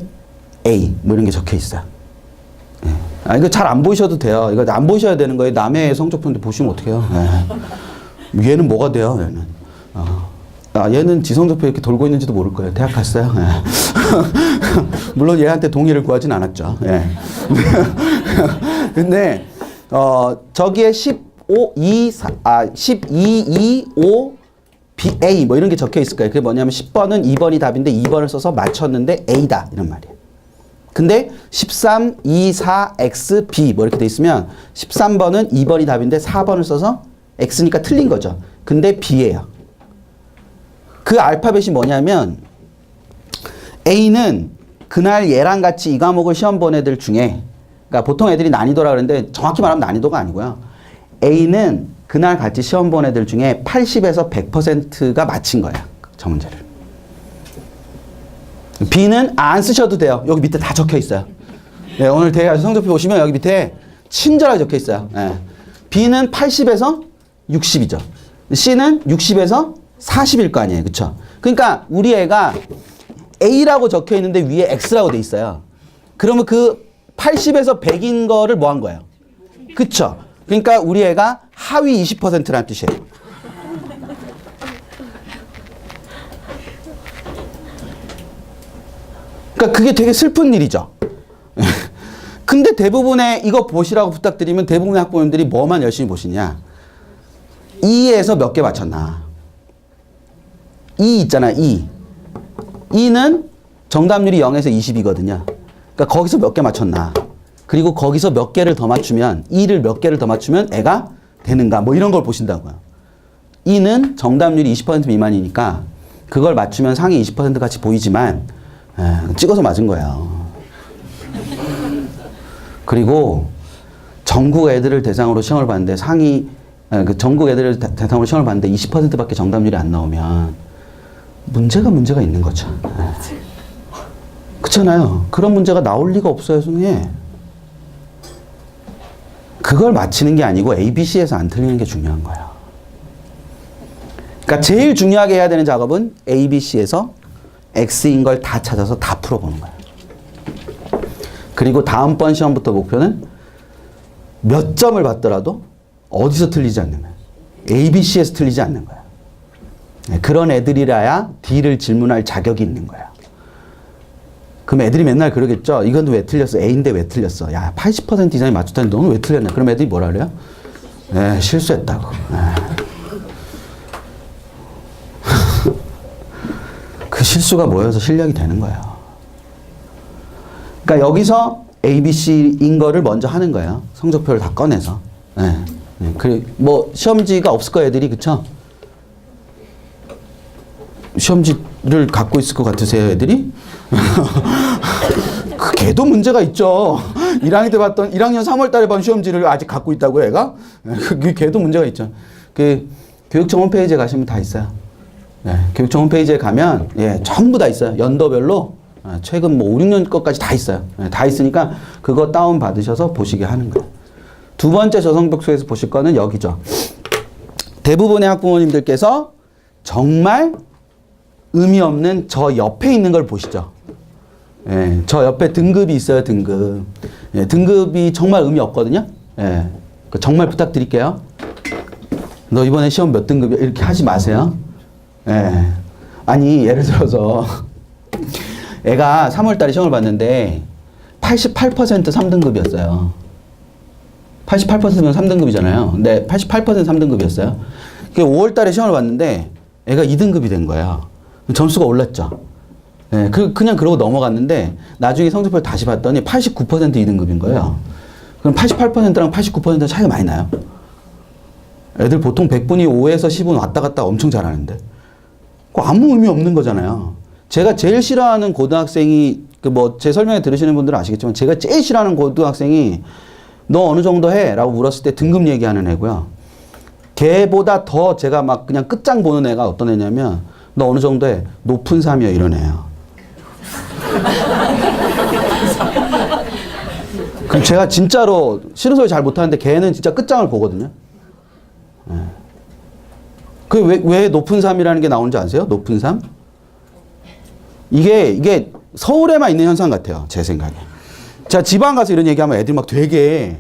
A 뭐 이런 게 적혀 있어요. 아, 이거 잘 안 보이셔도 돼요. 이거 안 보셔야 되는 거예요. 남의 성적표인데 보시면 어떡해요. 얘는 뭐가 돼요, 얘는. 아, 얘는 지 성적표 이렇게 돌고 있는지도 모를 거예요. 대학 갔어요. 물론 얘한테 동의를 구하진 않았죠. 근데, 저기에 15, 2, 4, 12, 2, 5, B, A 뭐 이런 게 적혀 있을 거예요. 그게 뭐냐면 10번은 2번이 답인데 2번을 써서 맞췄는데 A다. 이런 말이에요. 근데 13, 2, 4, X, B 뭐 이렇게 돼 있으면 13번은 2번이 답인데 4번을 써서 X니까 틀린 거죠. 근데 B예요. 그 알파벳이 뭐냐면 A는 그날 얘랑 같이 이 과목을 시험 본 애들 중에 그러니까 보통 애들이 난이도라 그러는데 정확히 말하면 난이도가 아니고요. A는 그날 같이 시험 본 애들 중에 80에서 100%가 맞힌 거예요. 저 문제를. B는 안 쓰셔도 돼요. 여기 밑에 다 적혀 있어요. 네, 오늘 대학 성적표 보시면 여기 밑에 친절하게 적혀 있어요. 네. B는 80에서 60이죠. C는 60에서 40일 거 아니에요. 그쵸? 그러니까 우리 애가 A라고 적혀 있는데 위에 X라고 돼 있어요. 그러면 그 80에서 100인 거를 뭐 한 거예요? 그쵸? 그러니까 우리 애가 하위 20%라는 뜻이에요. 그러니까 그게 되게 슬픈 일이죠. 근데 대부분의 이거 보시라고 부탁드리면 대부분의 학부모님들이 뭐만 열심히 보시냐. 2에서 몇 개 맞췄나. 2 있잖아, 2. 2는 정답률이 0에서 20이거든요. 그러니까 거기서 몇 개 맞췄나. 그리고 거기서 몇 개를 더 맞추면 2를 몇 개를 더 맞추면 애가 되는가. 뭐 이런 걸 보신다고요. 2는 정답률이 20% 미만이니까 그걸 맞추면 상위 20% 같이 보이지만 찍어서 맞은 거예요. 그리고 전국 애들을 대상으로 시험을 봤는데 전국 애들을 대상으로 시험을 봤는데 20%밖에 정답률이 안 나오면 문제가 있는 거죠. 그렇잖아요. 그런 문제가 나올 리가 없어요, 선생님. 그걸 맞히는 게 아니고 ABC에서 안 틀리는 게 중요한 거예요. 그러니까 제일 중요하게 해야 되는 작업은 ABC에서 X인 걸 다 찾아서 다 풀어보는 거예요. 그리고 다음번 시험부터 목표는 몇 점을 받더라도 어디서 틀리지 않는 거예요. ABC에서 틀리지 않는 거예요. 그런 애들이라야 D를 질문할 자격이 있는 거예요. 그럼 애들이 맨날 그러겠죠. 이건 왜 틀렸어? A인데 왜 틀렸어? 야, 80% 이상이 맞췄다니 너는 왜 틀렸냐? 그럼 애들이 뭐라 그래요? 네, 실수했다고. 그 실수가 모여서 실력이 되는 거예요. 그러니까 여기서 ABC인 거를 먼저 하는 거예요. 성적표를 다 꺼내서. 네. 뭐 시험지가 없을 거예요, 애들이. 그쵸? 시험지를 갖고 있을 것 같으세요, 애들이? 그 걔도 문제가 있죠. 1학년 때 봤던 1학년 3월 달에 본 시험지를 아직 갖고 있다고 애가? 그 걔도 문제가 있죠. 그 교육청 홈페이지에 가시면 다 있어요. 네, 교육청 홈페이지에 가면 전부 다 있어요. 연도별로 최근 뭐 5, 6년 것까지 다 있어요. 다 있으니까 그거 다운 받으셔서 보시게 하는 거예요. 두 번째 저성벽소에서 보실 거는 여기죠. 대부분의 학부모님들께서 정말 의미 없는 저 옆에 있는 걸 보시죠. 저 옆에 등급이 있어요, 등급. 등급이 정말 의미 없거든요. 정말 부탁드릴게요. 너 이번에 시험 몇 등급이야? 이렇게 하지 마세요. 아니, 예를 들어서 애가 3월 달에 시험을 봤는데 88% 3등급이었어요. 88%면 3등급이잖아요. 근데 88% 3등급이었어요. 5월 달에 시험을 봤는데 애가 2등급이 된 거예요. 점수가 올랐죠. 그냥 그러고 넘어갔는데 나중에 성적표를 다시 봤더니 89% 2등급인 거예요. 그럼 88%랑 89%는 차이가 많이 나요. 애들 보통 100분이 5에서 10은 왔다 갔다 엄청 잘하는데 아무 의미 없는 거잖아요. 제가 제일 싫어하는 고등학생이 제 설명회 들으시는 분들은 아시겠지만 제가 제일 싫어하는 고등학생이 너 어느 정도 해? 라고 물었을 때 등급 얘기하는 애고요. 걔보다 더 제가 막 그냥 끝장 보는 애가 어떤 애냐면 너 어느 정도 해? 높은 3이요. 이런 애예요. 그럼 제가 진짜로 싫은 소리 잘 못하는데 걔는 진짜 끝장을 보거든요. 왜 높은 3이라는 게 나오는지 아세요? 높은 3? 이게 서울에만 있는 현상 같아요. 제 생각에. 제가 지방 가서 이런 얘기하면 애들이 막 되게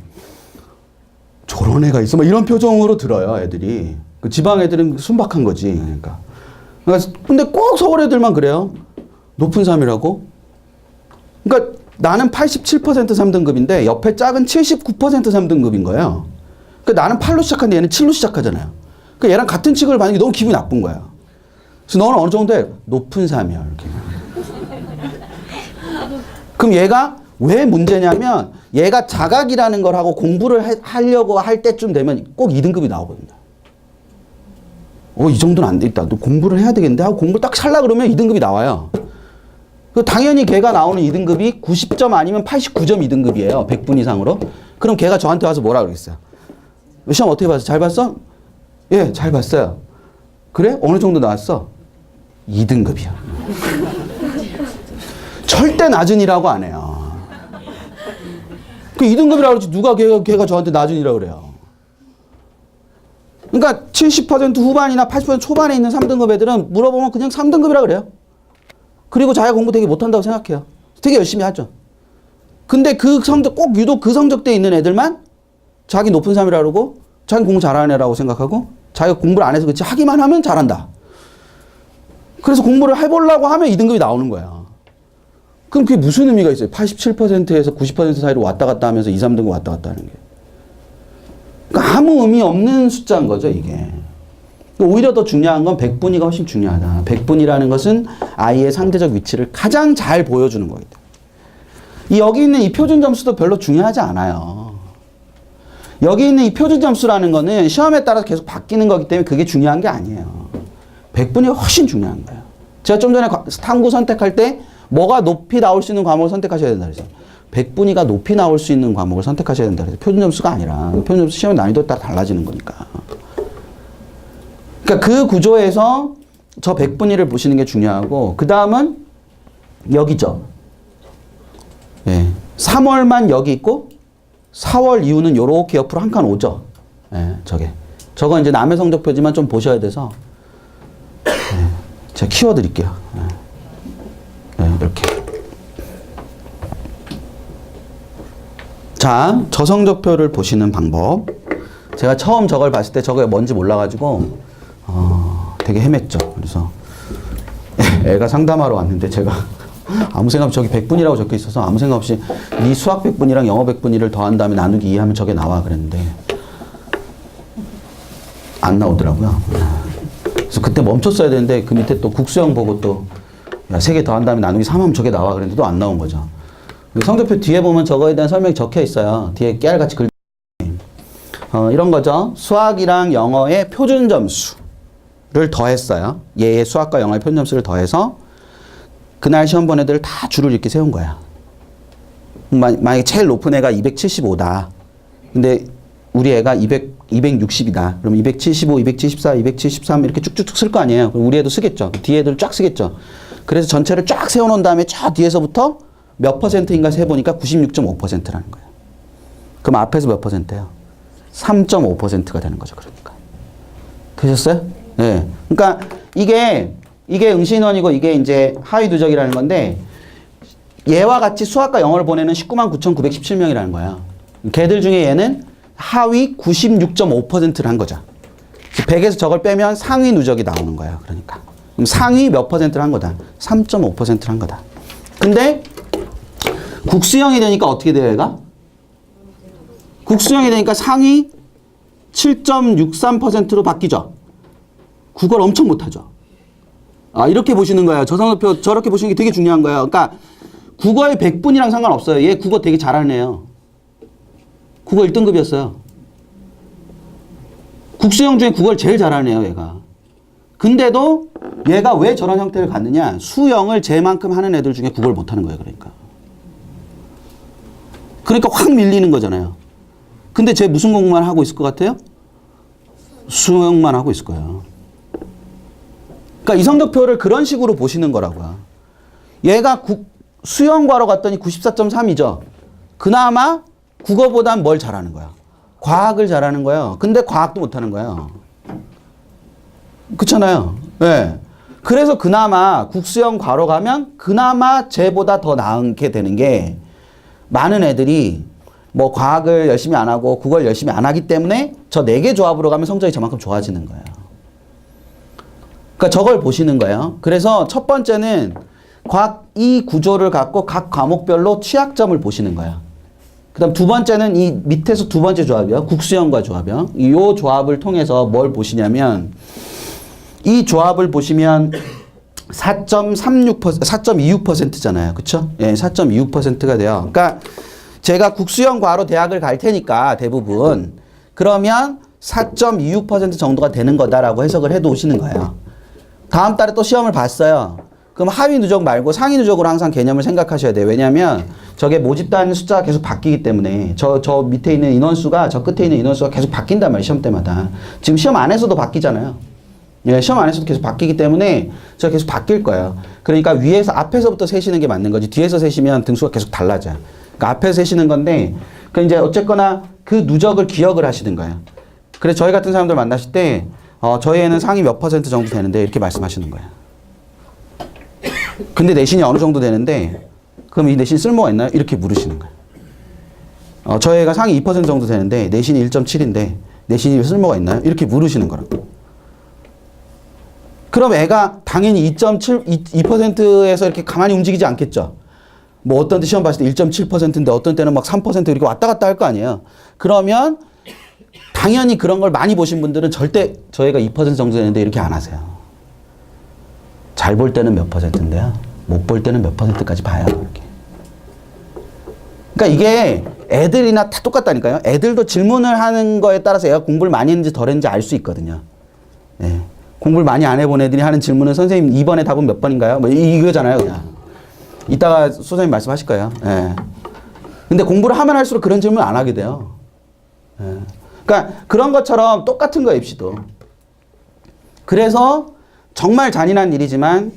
저런 애가 있어. 막 이런 표정으로 들어요, 애들이. 그 지방 애들은 순박한 거지. 그러니까. 근데 꼭 서울 애들만 그래요. 높은 3이라고. 그러니까 나는 87% 3등급인데 옆에 짝은 79% 3등급인 거예요. 그러니까 나는 8로 시작하는데 얘는 7로 시작하잖아요. 그러니까 얘랑 같은 취급을 받는 게 너무 기분이 나쁜 거야. 그래서 너는 어느 정도에 높은 3이야. 이렇게. 그럼 얘가 왜 문제냐면 얘가 자각이라는 걸 하고 공부를 하려고 할 때쯤 되면 꼭 2등급이 나오거든요. 이 정도는 안 되겠다. 너 공부를 해야 되겠는데 하고 공부를 딱 살라 그러면 2등급이 나와요. 당연히 걔가 나오는 2등급이 90점 아니면 89점 2등급이에요. 100분 이상으로. 그럼 걔가 저한테 와서 뭐라 그러겠어요? 시험 어떻게 봤어? 잘 봤어? 예, 잘 봤어요. 그래? 어느 정도 나왔어? 2등급이야. 절대 낮은이라고 안 해요. 그 2등급이라고 그러지 누가 걔가 저한테 낮은이라고 그래요. 그러니까 70% 후반이나 80% 초반에 있는 3등급 애들은 물어보면 그냥 3등급이라고 그래요. 그리고 자기가 공부 되게 못한다고 생각해요. 되게 열심히 하죠. 근데 그 성적, 꼭 유독 그 성적대에 있는 애들만 자기 높은 3이라고 그러고 자기 공부 잘하는 애라고 생각하고 자기가 공부를 안 해서 그렇지 하기만 하면 잘한다. 그래서 공부를 해보려고 하면 2등급이 나오는 거야. 그럼 그게 무슨 의미가 있어요? 87%에서 90% 사이로 왔다 갔다 하면서 2, 3등급 왔다 갔다 하는 게. 그러니까 아무 의미 없는 숫자인 거죠, 이게. 오히려 더 중요한 건 100분위가 훨씬 중요하다. 100분이라는 것은 아이의 상대적 위치를 가장 잘 보여주는 거기 때문에. 여기 있는 이 표준 점수도 별로 중요하지 않아요. 여기 있는 이 표준 점수라는 거는 시험에 따라서 계속 바뀌는 거기 때문에 그게 중요한 게 아니에요. 100분이 훨씬 중요한 거예요. 제가 좀 전에 탐구 선택할 때 뭐가 높이 나올 수 있는 과목을 선택하셔야 된다 그랬어요. 100분위가 높이 나올 수 있는 과목을 선택하셔야 된다 그랬어요. 표준 점수가 아니라 표준 점수 시험 난이도에 따라 달라지는 거니까. 그러니까 그 구조에서 저 100분위를 보시는 게 중요하고 그 다음은 여기죠. 예. 3월만 여기 있고 4월 이후는 요렇게 옆으로 한 칸 오죠. 예, 저거 이제 남의 성적표지만 좀 보셔야 돼서 예, 제가 키워드릴게요. 예. 예, 이렇게. 자, 저 성적표를 보시는 방법. 제가 처음 저걸 봤을 때 저게 뭔지 몰라가지고 되게 헤맸죠. 그래서 애가 상담하러 왔는데 제가 아무 생각 없이 저기 100분이라고 적혀 있어서 아무 생각 없이 네 수학 100분이랑 영어 100분이를 더한 다음에 나누기 2 하면 저게 나와 그랬는데 안 나오더라고요. 그래서 그때 멈췄어야 되는데 그 밑에 또 국수형 보고 또 야, 3개 더한 다음에 나누기 3 하면 저게 나와 그랬는데 또 안 나온 거죠. 성적표 뒤에 보면 저거에 대한 설명이 적혀 있어요. 뒤에 깨알같이 글 이런 거죠. 수학이랑 영어의 표준 점수를 더했어요. 얘의 수학과 영어의 표준 점수를 더해서 그날 시험 본 애들을 다 줄을 이렇게 세운 거야. 만약에 제일 높은 애가 275다. 근데 우리 애가 260이다. 그럼 275, 274, 273 이렇게 쭉쭉쭉 쓸 거 아니에요. 그럼 우리 애도 쓰겠죠. 뒤에 애들 쫙 쓰겠죠. 그래서 전체를 쫙 세워놓은 다음에 저 뒤에서부터 몇 퍼센트인가 세보니까 96.5%라는 거예요. 그럼 앞에서 몇 퍼센트예요? 3.5%가 되는 거죠. 그러니까. 되셨어요? 네. 그러니까 이게 응시인원이고 이게 이제 하위 누적이라는 건데 얘와 같이 수학과 영어를 보내는 199,917명이라는 거야. 걔들 중에 얘는 하위 96.5%를 한 거죠. 100에서 저걸 빼면 상위 누적이 나오는 거야. 그러니까. 그럼 상위 몇 퍼센트를 한 거다? 3.5%를 한 거다. 근데 국수형이 되니까 어떻게 돼요, 얘가? 국수형이 되니까 상위 7.63%로 바뀌죠. 국어를 엄청 못하죠. 이렇게 보시는 거예요. 저 성적표 저렇게 보시는 게 되게 중요한 거예요. 그러니까 국어의 100분이랑 상관없어요. 얘 국어 되게 잘하는 애요. 국어 1등급이었어요. 국수형 중에 국어를 제일 잘하는 애요, 얘가. 근데도 얘가 왜 저런 형태를 갖느냐? 수영을 쟤만큼 하는 애들 중에 국어를 못하는 거예요, 그러니까 확 밀리는 거잖아요. 근데 쟤 무슨 공부만 하고 있을 것 같아요? 수영만 하고 있을 거예요. 그러니까 이 성적표를 그런 식으로 보시는 거라고요. 얘가 수영과로 갔더니 94.3이죠. 그나마 국어보단 뭘 잘하는 거야? 과학을 잘하는 거예요. 근데 과학도 못하는 거예요. 그렇잖아요. 네. 그래서 그나마 국수형 괄호 가면 그나마 쟤보다 더 나게 되는 게 많은 애들이 뭐 과학을 열심히 안 하고 국어를 열심히 안 하기 때문에 저 4개 조합으로 가면 성적이 저만큼 좋아지는 거예요. 그러니까 저걸 보시는 거예요. 그래서 첫 번째는 과학 이 구조를 갖고 각 과목별로 취약점을 보시는 거예요. 그 다음 두 번째는 이 밑에서 두 번째 조합이요. 국수형과 조합이요. 이 조합을 통해서 뭘 보시냐면 이 조합을 보시면 4.26%잖아요. 그쵸? 예, 4.26%가 돼요. 그러니까 제가 국수형 괄호 대학을 갈 테니까 대부분 그러면 4.26% 정도가 되는 거다라고 해석을 해도 오시는 거예요. 다음 달에 또 시험을 봤어요. 그럼 하위 누적 말고 상위 누적으로 항상 개념을 생각하셔야 돼요. 왜냐하면 저게 모집단 숫자가 계속 바뀌기 때문에 저 밑에 있는 인원수가 저 끝에 있는 인원수가 계속 바뀐단 말이에요. 시험 때마다. 지금 시험 안에서도 바뀌잖아요. 예, 시험 안에서도 계속 바뀌기 때문에 저 계속 바뀔 거예요. 그러니까 위에서 앞에서부터 세시는 게 맞는 거지. 뒤에서 세시면 등수가 계속 달라져요. 그러니까 앞에서 세시는 건데 그 이제 어쨌거나 그 누적을 기억을 하시는 거예요. 그래서 저희 같은 사람들 만나실 때 저희 애는 상위 몇 % 정도 되는데 이렇게 말씀하시는 거예요. 근데 내신이 어느 정도 되는데 그럼 이 내신 쓸모가 있나요? 이렇게 물으시는 거예요. 저희 애가 상위 2% 정도 되는데 내신이 1.7인데 내신이 쓸모가 있나요? 이렇게 물으시는 거라고. 그럼 애가 당연히 2.7%에서 이렇게 가만히 움직이지 않겠죠. 뭐 어떤 때 시험 봤을 때 1.7%인데 어떤 때는 막 3% 이렇게 왔다 갔다 할 거 아니에요. 그러면 당연히 그런 걸 많이 보신 분들은 절대 저희가 2% 정도 되는데 이렇게 안 하세요. 잘 볼 때는 몇 %인데요. 못 볼 때는 몇 %까지 봐요. 이렇게. 그러니까 이게 애들이나 다 똑같다니까요. 애들도 질문을 하는 거에 따라서 애가 공부를 많이 했는지 덜 했는지 알 수 있거든요. 예. 공부를 많이 안 해본 애들이 하는 질문은 선생님 이번에 답은 몇 번인가요? 뭐 이거잖아요. 그냥. 이따가 소장님 말씀하실 거예요. 예. 근데 공부를 하면 할수록 그런 질문 안 하게 돼요. 예. 그러니까 그런 것처럼 똑같은 거예요, 입시도. 그래서 정말 잔인한 일이지만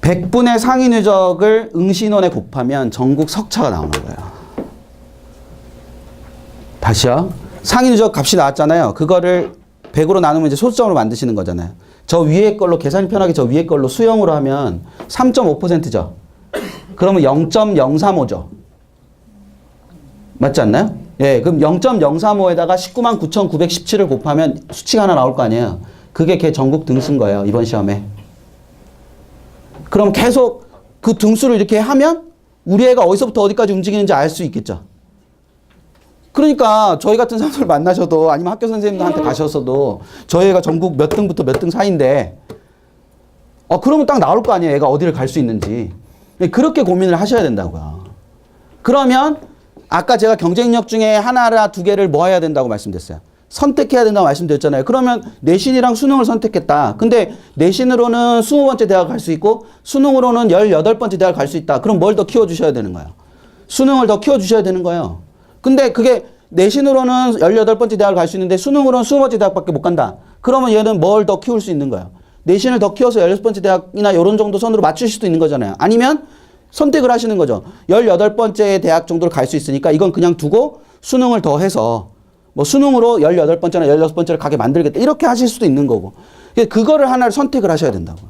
100분의 상위 누적을 응시인원에 곱하면 전국 석차가 나오는 거예요. 다시요. 상위 누적 값이 나왔잖아요. 그거를 100으로 나누면 이제 소수점으로 만드시는 거잖아요. 저 위에 걸로 계산이 편하게 저 위에 걸로 수형으로 하면 3.5%죠. 그러면 0.035죠. 맞지 않나요? 예, 그럼 0.035에다가 199,917을 곱하면 수치가 하나 나올 거 아니에요. 그게 걔 전국 등수인 거예요. 이번 시험에. 그럼 계속 그 등수를 이렇게 하면 우리 애가 어디서부터 어디까지 움직이는지 알 수 있겠죠. 그러니까 저희 같은 사람들 만나셔도 아니면 학교 선생님들한테 가셔서도 저희 애가 전국 몇 등부터 몇 등 사이인데 그러면 딱 나올 거 아니에요. 애가 어디를 갈 수 있는지. 그렇게 고민을 하셔야 된다고요. 그러면 아까 제가 경쟁력 중에 하나나 두 개를 뭐 해야 된다고 말씀드렸어요. 선택해야 된다고 말씀드렸잖아요. 그러면 내신이랑 수능을 선택했다. 근데 내신으로는 20번째 대학 갈 수 있고 수능으로는 18번째 대학 갈 수 있다. 그럼 뭘 더 키워주셔야 되는 거예요? 수능을 더 키워주셔야 되는 거예요. 근데 그게 내신으로는 18번째 대학을 갈 수 있는데 수능으로는 20번째 대학밖에 못 간다. 그러면 얘는 뭘 더 키울 수 있는 거예요? 내신을 더 키워서 16번째 대학이나 이런 정도 선으로 맞추실 수도 있는 거잖아요. 아니면 선택을 하시는 거죠. 18번째 대학 정도를 갈 수 있으니까 이건 그냥 두고 수능을 더 해서 뭐 수능으로 18번째나 16번째를 가게 만들겠다. 이렇게 하실 수도 있는 거고. 그거를 하나를 선택을 하셔야 된다고요.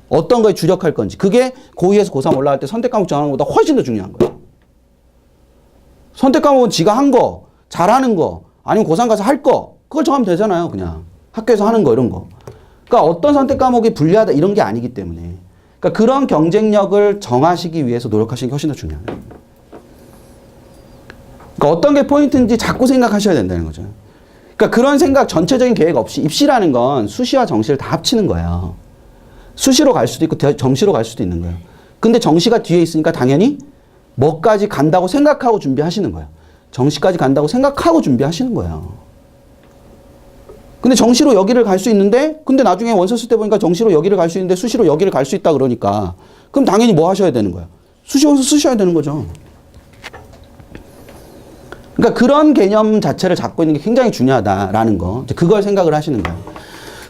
어떤 거에 주력할 건지. 그게 고2에서 고3 올라갈 때 선택 과목 정하는 것보다 훨씬 더 중요한 거예요. 선택 과목은 지가 한 거, 잘하는 거, 아니면 고3 가서 할 거, 그걸 정하면 되잖아요. 그냥 학교에서 하는 거 이런 거. 그러니까 어떤 선택 과목이 불리하다 이런 게 아니기 때문에. 그러니까 그런 경쟁력을 정하시기 위해서 노력하시는 게 훨씬 더 중요해요. 그러니까 어떤 게 포인트인지 자꾸 생각하셔야 된다는 거죠. 그러니까 그런 생각 전체적인 계획 없이 입시라는 건 수시와 정시를 다 합치는 거예요. 수시로 갈 수도 있고 정시로 갈 수도 있는 거예요. 근데 정시가 뒤에 있으니까 당연히 뭐까지 간다고 생각하고 준비하시는 거예요. 정시까지 간다고 생각하고 준비하시는 거예요. 근데 정시로 여기를 갈 수 있는데 근데 나중에 원서 쓸 때 보니까 정시로 여기를 갈 수 있는데 수시로 여기를 갈 수 있다 그러니까 그럼 당연히 뭐 하셔야 되는 거예요? 수시 원서 쓰셔야 되는 거죠. 그러니까 그런 개념 자체를 잡고 있는 게 굉장히 중요하다라는 거. 그걸 생각을 하시는 거예요.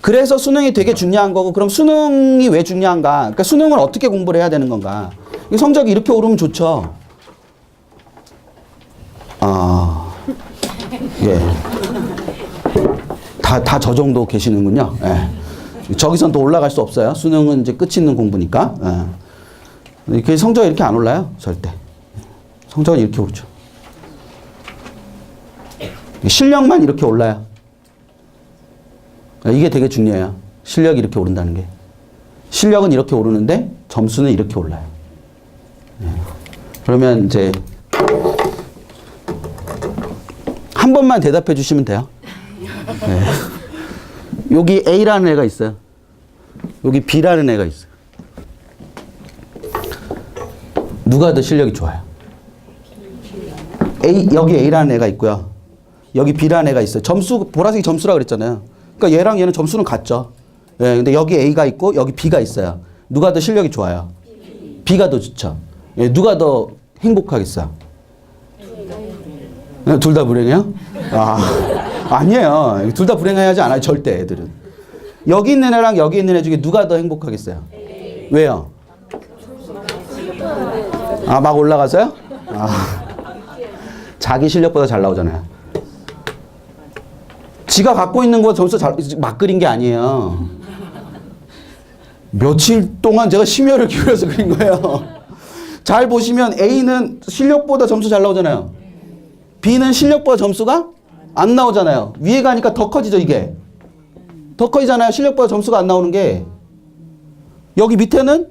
그래서 수능이 되게 중요한 거고 그럼 수능이 왜 중요한가? 그러니까 수능을 어떻게 공부를 해야 되는 건가? 성적이 이렇게 오르면 좋죠. 예. 다 저 정도 계시는군요. 예. 저기선 또 올라갈 수 없어요. 수능은 이제 끝이 있는 공부니까. 이렇게 성적이 이렇게 안 올라요. 절대. 성적은 이렇게 오르죠. 실력만 이렇게 올라요. 이게 되게 중요해요. 실력이 이렇게 오른다는 게. 실력은 이렇게 오르는데 점수는 이렇게 올라요. 그러면 이제 한 번만 대답해 주시면 돼요. 네. 여기 A라는 애가 있어요. 여기 B라는 애가 있어요. 누가 더 실력이 좋아요? 여기 A라는 애가 있고요. 여기 B라는 애가 있어요. 점수, 보라색이 점수라 그랬잖아요. 그러니까 얘랑 얘는 점수는 같죠. 예, 근데 여기 A가 있고 여기 B가 있어요. 누가 더 실력이 좋아요? B가 더 좋죠. 예, 누가 더 행복하겠어요? 둘 다 불행해요? 아니에요. 둘 다 불행해하지 않아요. 절대 애들은. 여기 있는 애랑 여기 있는 애 중에 누가 더 행복하겠어요? 왜요? 막 올라가서요? 자기 실력보다 잘 나오잖아요. 지가 갖고 있는 거 점수 막 그린 게 아니에요. 며칠 동안 제가 심혈을 기울여서 그린 거예요. 잘 보시면 A는 실력보다 점수 잘 나오잖아요. B는 실력보다 점수가 안 나오잖아요. 위에 가니까 더 커지죠, 이게. 더 커지잖아요. 실력보다 점수가 안 나오는 게. 여기 밑에는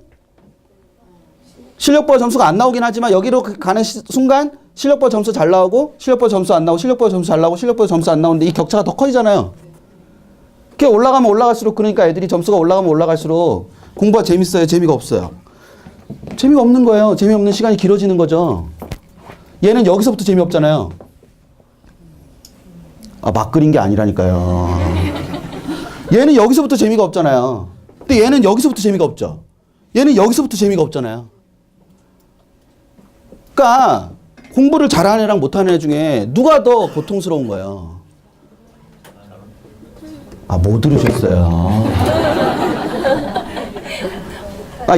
실력보다 점수가 안 나오긴 하지만 여기로 가는 순간 실력보다 점수 잘 나오고 실력보다 점수 안 나오고 실력보다 점수 잘 나오고 실력보다 점수 안 나오는데 이 격차가 더 커지잖아요. 그게 올라가면 올라갈수록 그러니까 애들이 점수가 올라가면 올라갈수록 공부가 재밌어요? 재미가 없어요? 재미가 없는 거예요. 재미없는 시간이 길어지는 거죠. 얘는 여기서부터 재미없잖아요. 막 그린 게 아니라니까요. 얘는 여기서부터 재미가 없잖아요. 근데 얘는 여기서부터 재미가 없죠. 얘는 여기서부터 재미가 없잖아요. 그러니까 공부를 잘하는 애랑 못하는 애 중에 누가 더 고통스러운 거예요? 못 들으셨어요.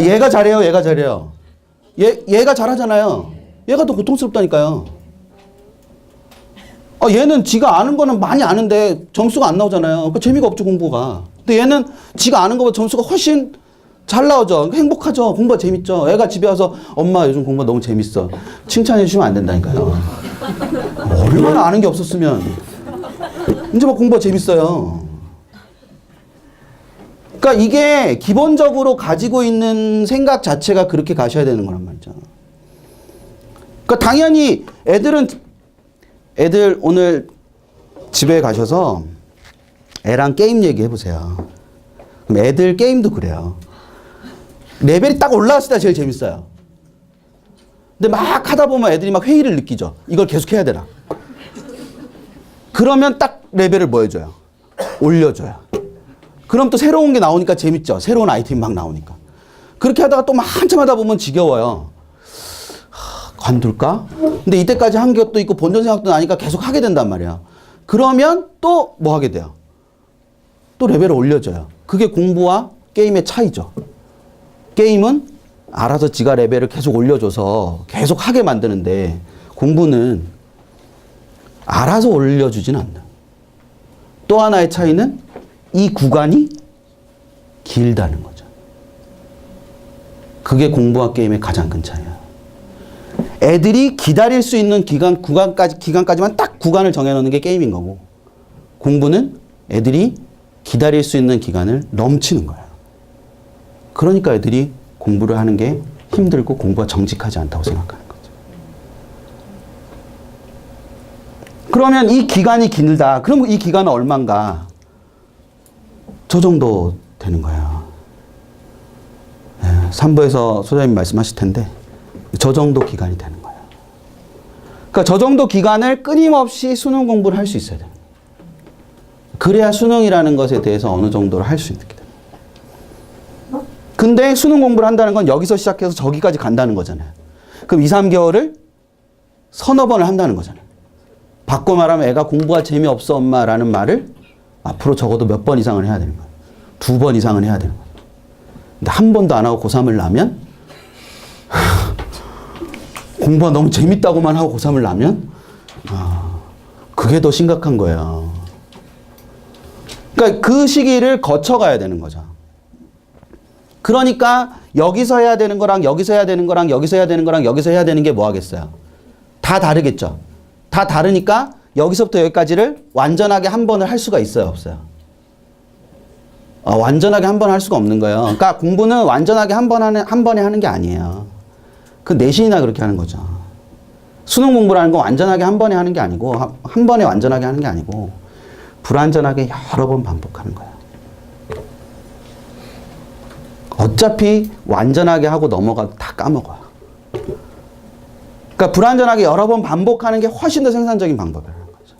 얘가 잘해요, 얘가 잘해요. 얘가 잘하잖아요. 얘가 더 고통스럽다니까요. 얘는 지가 아는 거는 많이 아는데 점수가 안 나오잖아요. 그러니까 재미가 없죠, 공부가. 근데 얘는 지가 아는 거보다 점수가 훨씬 잘 나오죠. 행복하죠. 공부가 재밌죠. 애가 집에 와서 엄마 요즘 공부가 너무 재밌어. 칭찬해 주시면 안 된다니까요. 얼마나 아는 게 없었으면. 이제 막 공부가 재밌어요. 그러니까 이게 기본적으로 가지고 있는 생각 자체가 그렇게 가셔야 되는 거란 말이죠. 그러니까 당연히 애들 오늘 집에 가셔서 애랑 게임 얘기해 보세요. 그럼 애들 게임도 그래요. 레벨이 딱 올라갔을 때 제일 재밌어요. 근데 막 하다 보면 애들이 막 회의를 느끼죠. 이걸 계속 해야 되나. 그러면 딱 레벨을 뭐 해줘요? 올려줘요. 그럼 또 새로운 게 나오니까 재밌죠. 새로운 아이템이 막 나오니까. 그렇게 하다가 또 막 한참 하다 보면 지겨워요. 관둘까? 근데 이때까지 한 것도 있고 본전 생각도 나니까 계속 하게 된단 말이야. 그러면 또 뭐 하게 돼요? 또 레벨을 올려줘요. 그게 공부와 게임의 차이죠. 게임은 알아서 지가 레벨을 계속 올려줘서 계속 하게 만드는데 공부는 알아서 올려주진 않는. 또 하나의 차이는 이 구간이 길다는 거죠. 그게 공부와 게임의 가장 큰 차이야. 애들이 기다릴 수 있는 기간까지만 딱 구간을 정해놓는 게 게임인 거고, 공부는 애들이 기다릴 수 있는 기간을 넘치는 거야. 그러니까 애들이 공부를 하는 게 힘들고 공부가 정직하지 않다고 생각하는 거죠. 그러면 이 기간이 길다. 그럼 이 기간은 얼마인가? 저 정도 되는 거예요. 3부에서 소장님 말씀하실 텐데 저 정도 기간이 되는 거예요. 그러니까 저 정도 기간을 끊임없이 수능 공부를 할 수 있어야 돼요. 그래야 수능이라는 것에 대해서 어느 정도로 할 수 있게 돼요. 근데 수능 공부를 한다는 건 여기서 시작해서 저기까지 간다는 거잖아요. 그럼 2, 3개월을 서너 번을 한다는 거잖아요. 바꿔 말하면 애가 공부가 재미없어 엄마라는 말을 앞으로 적어도 몇 번 이상을 해야 되는 거예요. 2번 이상은 해야 되는 거예요. 근데 한 번도 안 하고 고3을 나면 공부가 너무 재밌다고만 하고 고3을 나면 그게 더 심각한 거예요. 그러니까 그 시기를 거쳐가야 되는 거죠. 그러니까 여기서 해야 되는 거랑 여기서 해야 되는 거랑 여기서 해야 되는 거랑 여기서 해야 되는 게 뭐 하겠어요? 다 다르겠죠. 다 다르니까 여기서부터 여기까지를 완전하게 한 번을 할 수가 있어요, 없어요? 완전하게 한 번 할 수가 없는 거예요. 그러니까 공부는 완전하게 한 번에 하는 게 아니에요. 그 내신이나 그렇게 하는 거죠. 수능 공부라는 건 완전하게 한 번에 하는 게 아니고, 한 번에 완전하게 하는 게 아니고, 불완전하게 여러 번 반복하는 거예요. 어차피 완전하게 하고 넘어가도 다 까먹어요. 그러니까 불완전하게 여러 번 반복하는 게 훨씬 더 생산적인 방법이라는 거죠.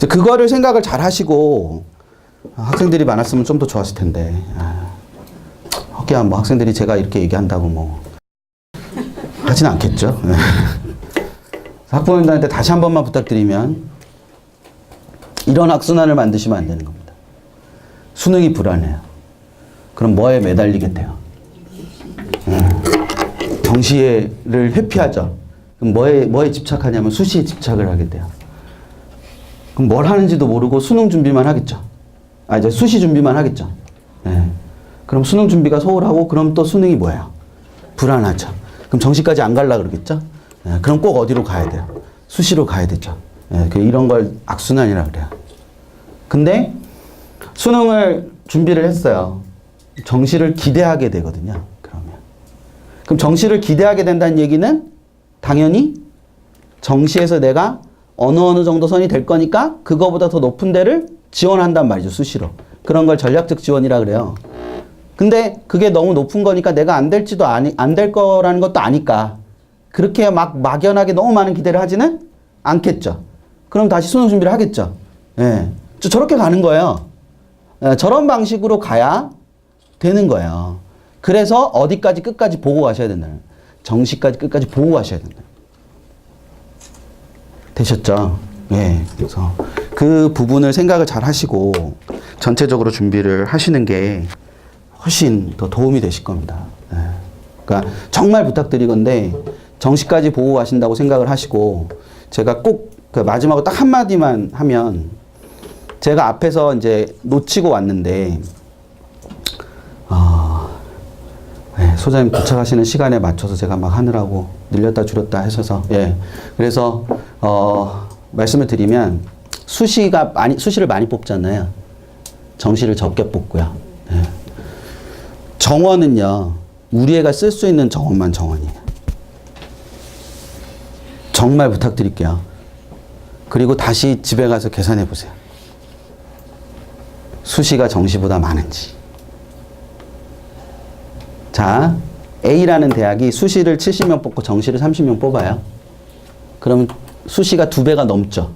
그거를 생각을 잘 하시고, 학생들이 많았으면 좀 더 좋았을 텐데. 하기야 뭐 학생들이 제가 이렇게 얘기한다고 뭐 하진 않겠죠. 학부모님들한테 다시 한 번만 부탁드리면 이런 악순환을 만드시면 안 되는 겁니다. 수능이 불안해요. 그럼 뭐에 매달리게 돼요? 정시를 회피하죠. 그럼 뭐에 집착하냐면 수시에 집착을 하게 돼요. 그럼 뭘 하는지도 모르고 수능 준비만 하겠죠. 이제 수시 준비만 하겠죠. 그럼 수능 준비가 소홀하고 그럼 또 수능이 뭐예요? 불안하죠. 그럼 정시까지 안 갈라 그러겠죠? 그럼 꼭 어디로 가야 돼요? 수시로 가야 되죠. 이런 걸 악순환이라고 그래요. 근데 수능을 준비를 했어요. 정시를 기대하게 되거든요. 그럼 정시를 기대하게 된다는 얘기는 당연히 정시에서 내가 어느 정도 선이 될 거니까 그거보다 더 높은 데를 지원한단 말이죠. 수시로. 그런 걸 전략적 지원이라 그래요. 근데 그게 너무 높은 거니까 내가 안 될지도 안 될 거라는 것도 아니까 그렇게 막연하게 너무 많은 기대를 하지는 않겠죠. 그럼 다시 수능 준비를 하겠죠. 저렇게 가는 거예요. 저런 방식으로 가야 되는 거예요. 그래서 어디까지 끝까지 보고 가셔야 된다는, 정시까지 끝까지 보고 가셔야 된다. 되셨죠? 그래서 그 부분을 생각을 잘 하시고 전체적으로 준비를 하시는 게 훨씬 더 도움이 되실 겁니다. 그러니까 정말 부탁드리건데 정시까지 보고 가신다고 생각을 하시고 제가 꼭 그 마지막으로 딱 한마디만 하면 제가 앞에서 이제 놓치고 왔는데 소장님 도착하시는 시간에 맞춰서 제가 막 하느라고 늘렸다 줄였다 하셔서 그래서 말씀을 드리면 수시를 많이 뽑잖아요. 정시를 적게 뽑고요. 정원은요 우리 애가 쓸 수 있는 정원만 정원이에요. 정말 부탁드릴게요. 그리고 다시 집에 가서 계산해 보세요. 수시가 정시보다 많은지. 자, A라는 대학이 수시를 70명 뽑고 정시를 30명 뽑아요. 그러면 수시가 2배가 넘죠.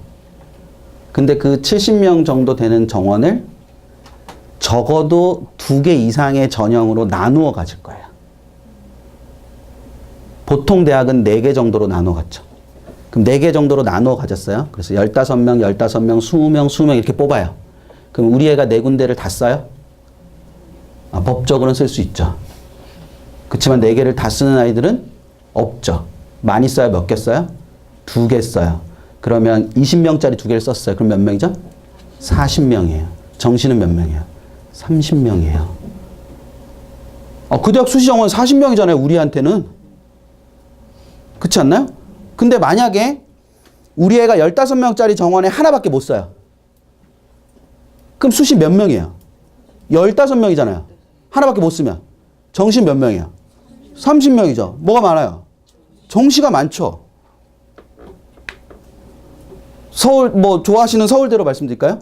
근데 그 70명 정도 되는 정원을 적어도 2개 이상의 전형으로 나누어 가질 거예요. 보통 대학은 4개 정도로 나누어 갔죠. 그럼 4개 정도로 나누어 가졌어요. 그래서 15명, 15명, 20명, 20명 이렇게 뽑아요. 그럼 우리 애가 4군데를 다 써요? 법적으로는 쓸 수 있죠. 그렇지만 4개를 다 쓰는 아이들은 없죠. 많이 써요? 몇 개 써요? 2개 써요. 그러면 20명짜리 2개를 썼어요. 그럼 몇 명이죠? 40명이에요. 정시는 몇 명이에요? 30명이에요. 그 대학 수시 정원 40명이잖아요. 우리한테는. 그렇지 않나요? 근데 만약에 우리 애가 15명짜리 정원에 하나밖에 못 써요. 그럼 수시 몇 명이에요? 15명이잖아요. 하나밖에 못 쓰면. 정시 몇 명이에요? 30명이죠. 뭐가 많아요? 정시가 많죠. 서울, 좋아하시는 서울대로 말씀드릴까요?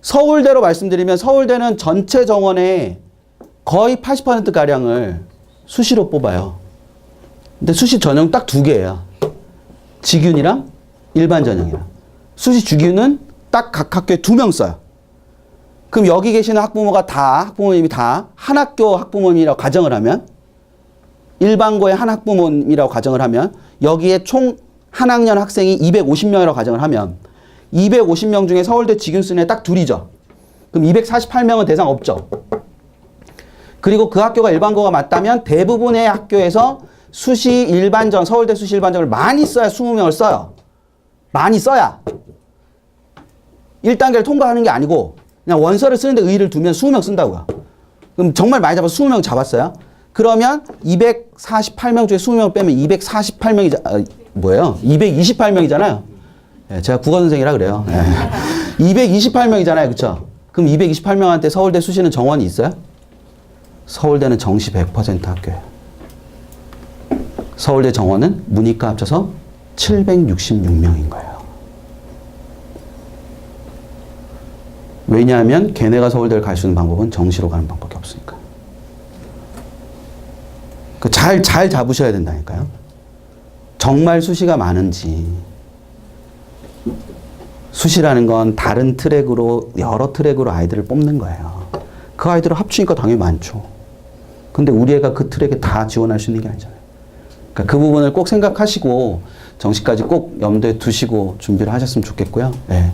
서울대로 말씀드리면 서울대는 전체 정원의 거의 80%가량을 수시로 뽑아요. 근데 수시 전형 딱 2개예요. 지균이랑 일반 전형이랑. 수시 주균은 딱 각 학교에 2명 써요. 그럼 여기 계시는 학부모님이 다 한 학교 학부모님이라고 가정을 하면, 일반고의 한 학부모님이라고 가정을 하면, 여기에 총 한 학년 학생이 250명이라고 가정을 하면, 250명 중에 서울대 지균 쓰는 애 딱 2이죠. 그럼 248명은 대상 없죠. 그리고 그 학교가 일반고가 맞다면 대부분의 학교에서 서울대 수시 일반전을 많이 써야 20명을 써요. 많이 써야. 1단계를 통과하는 게 아니고 그냥 원서를 쓰는데 의의를 두면 20명 쓴다고요. 그럼 정말 많이 잡아서 20명 잡았어요. 그러면 248명 중에 20명 빼면 248명이 뭐예요? 228명이잖아요. 예, 제가 국어 선생이라 그래요. 예. 228명이잖아요. 그쵸? 그럼 228명한테 서울대 수시는 정원이 있어요? 서울대는 정시 100% 학교예요. 서울대 정원은 문이과 합쳐서 766명인 거예요. 왜냐하면 걔네가 서울대를 갈 수 있는 방법은 정시로 가는 방법밖에 없으니까. 잘 잡으셔야 된다니까요. 정말 수시가 많은지. 수시라는 건 다른 트랙으로, 여러 트랙으로 아이들을 뽑는 거예요. 그 아이들을 합치니까 당연히 많죠. 근데 우리 애가 그 트랙에 다 지원할 수 있는 게 아니잖아요. 그러니까 그 부분을 꼭 생각하시고 정시까지 꼭 염두에 두시고 준비를 하셨으면 좋겠고요. 네.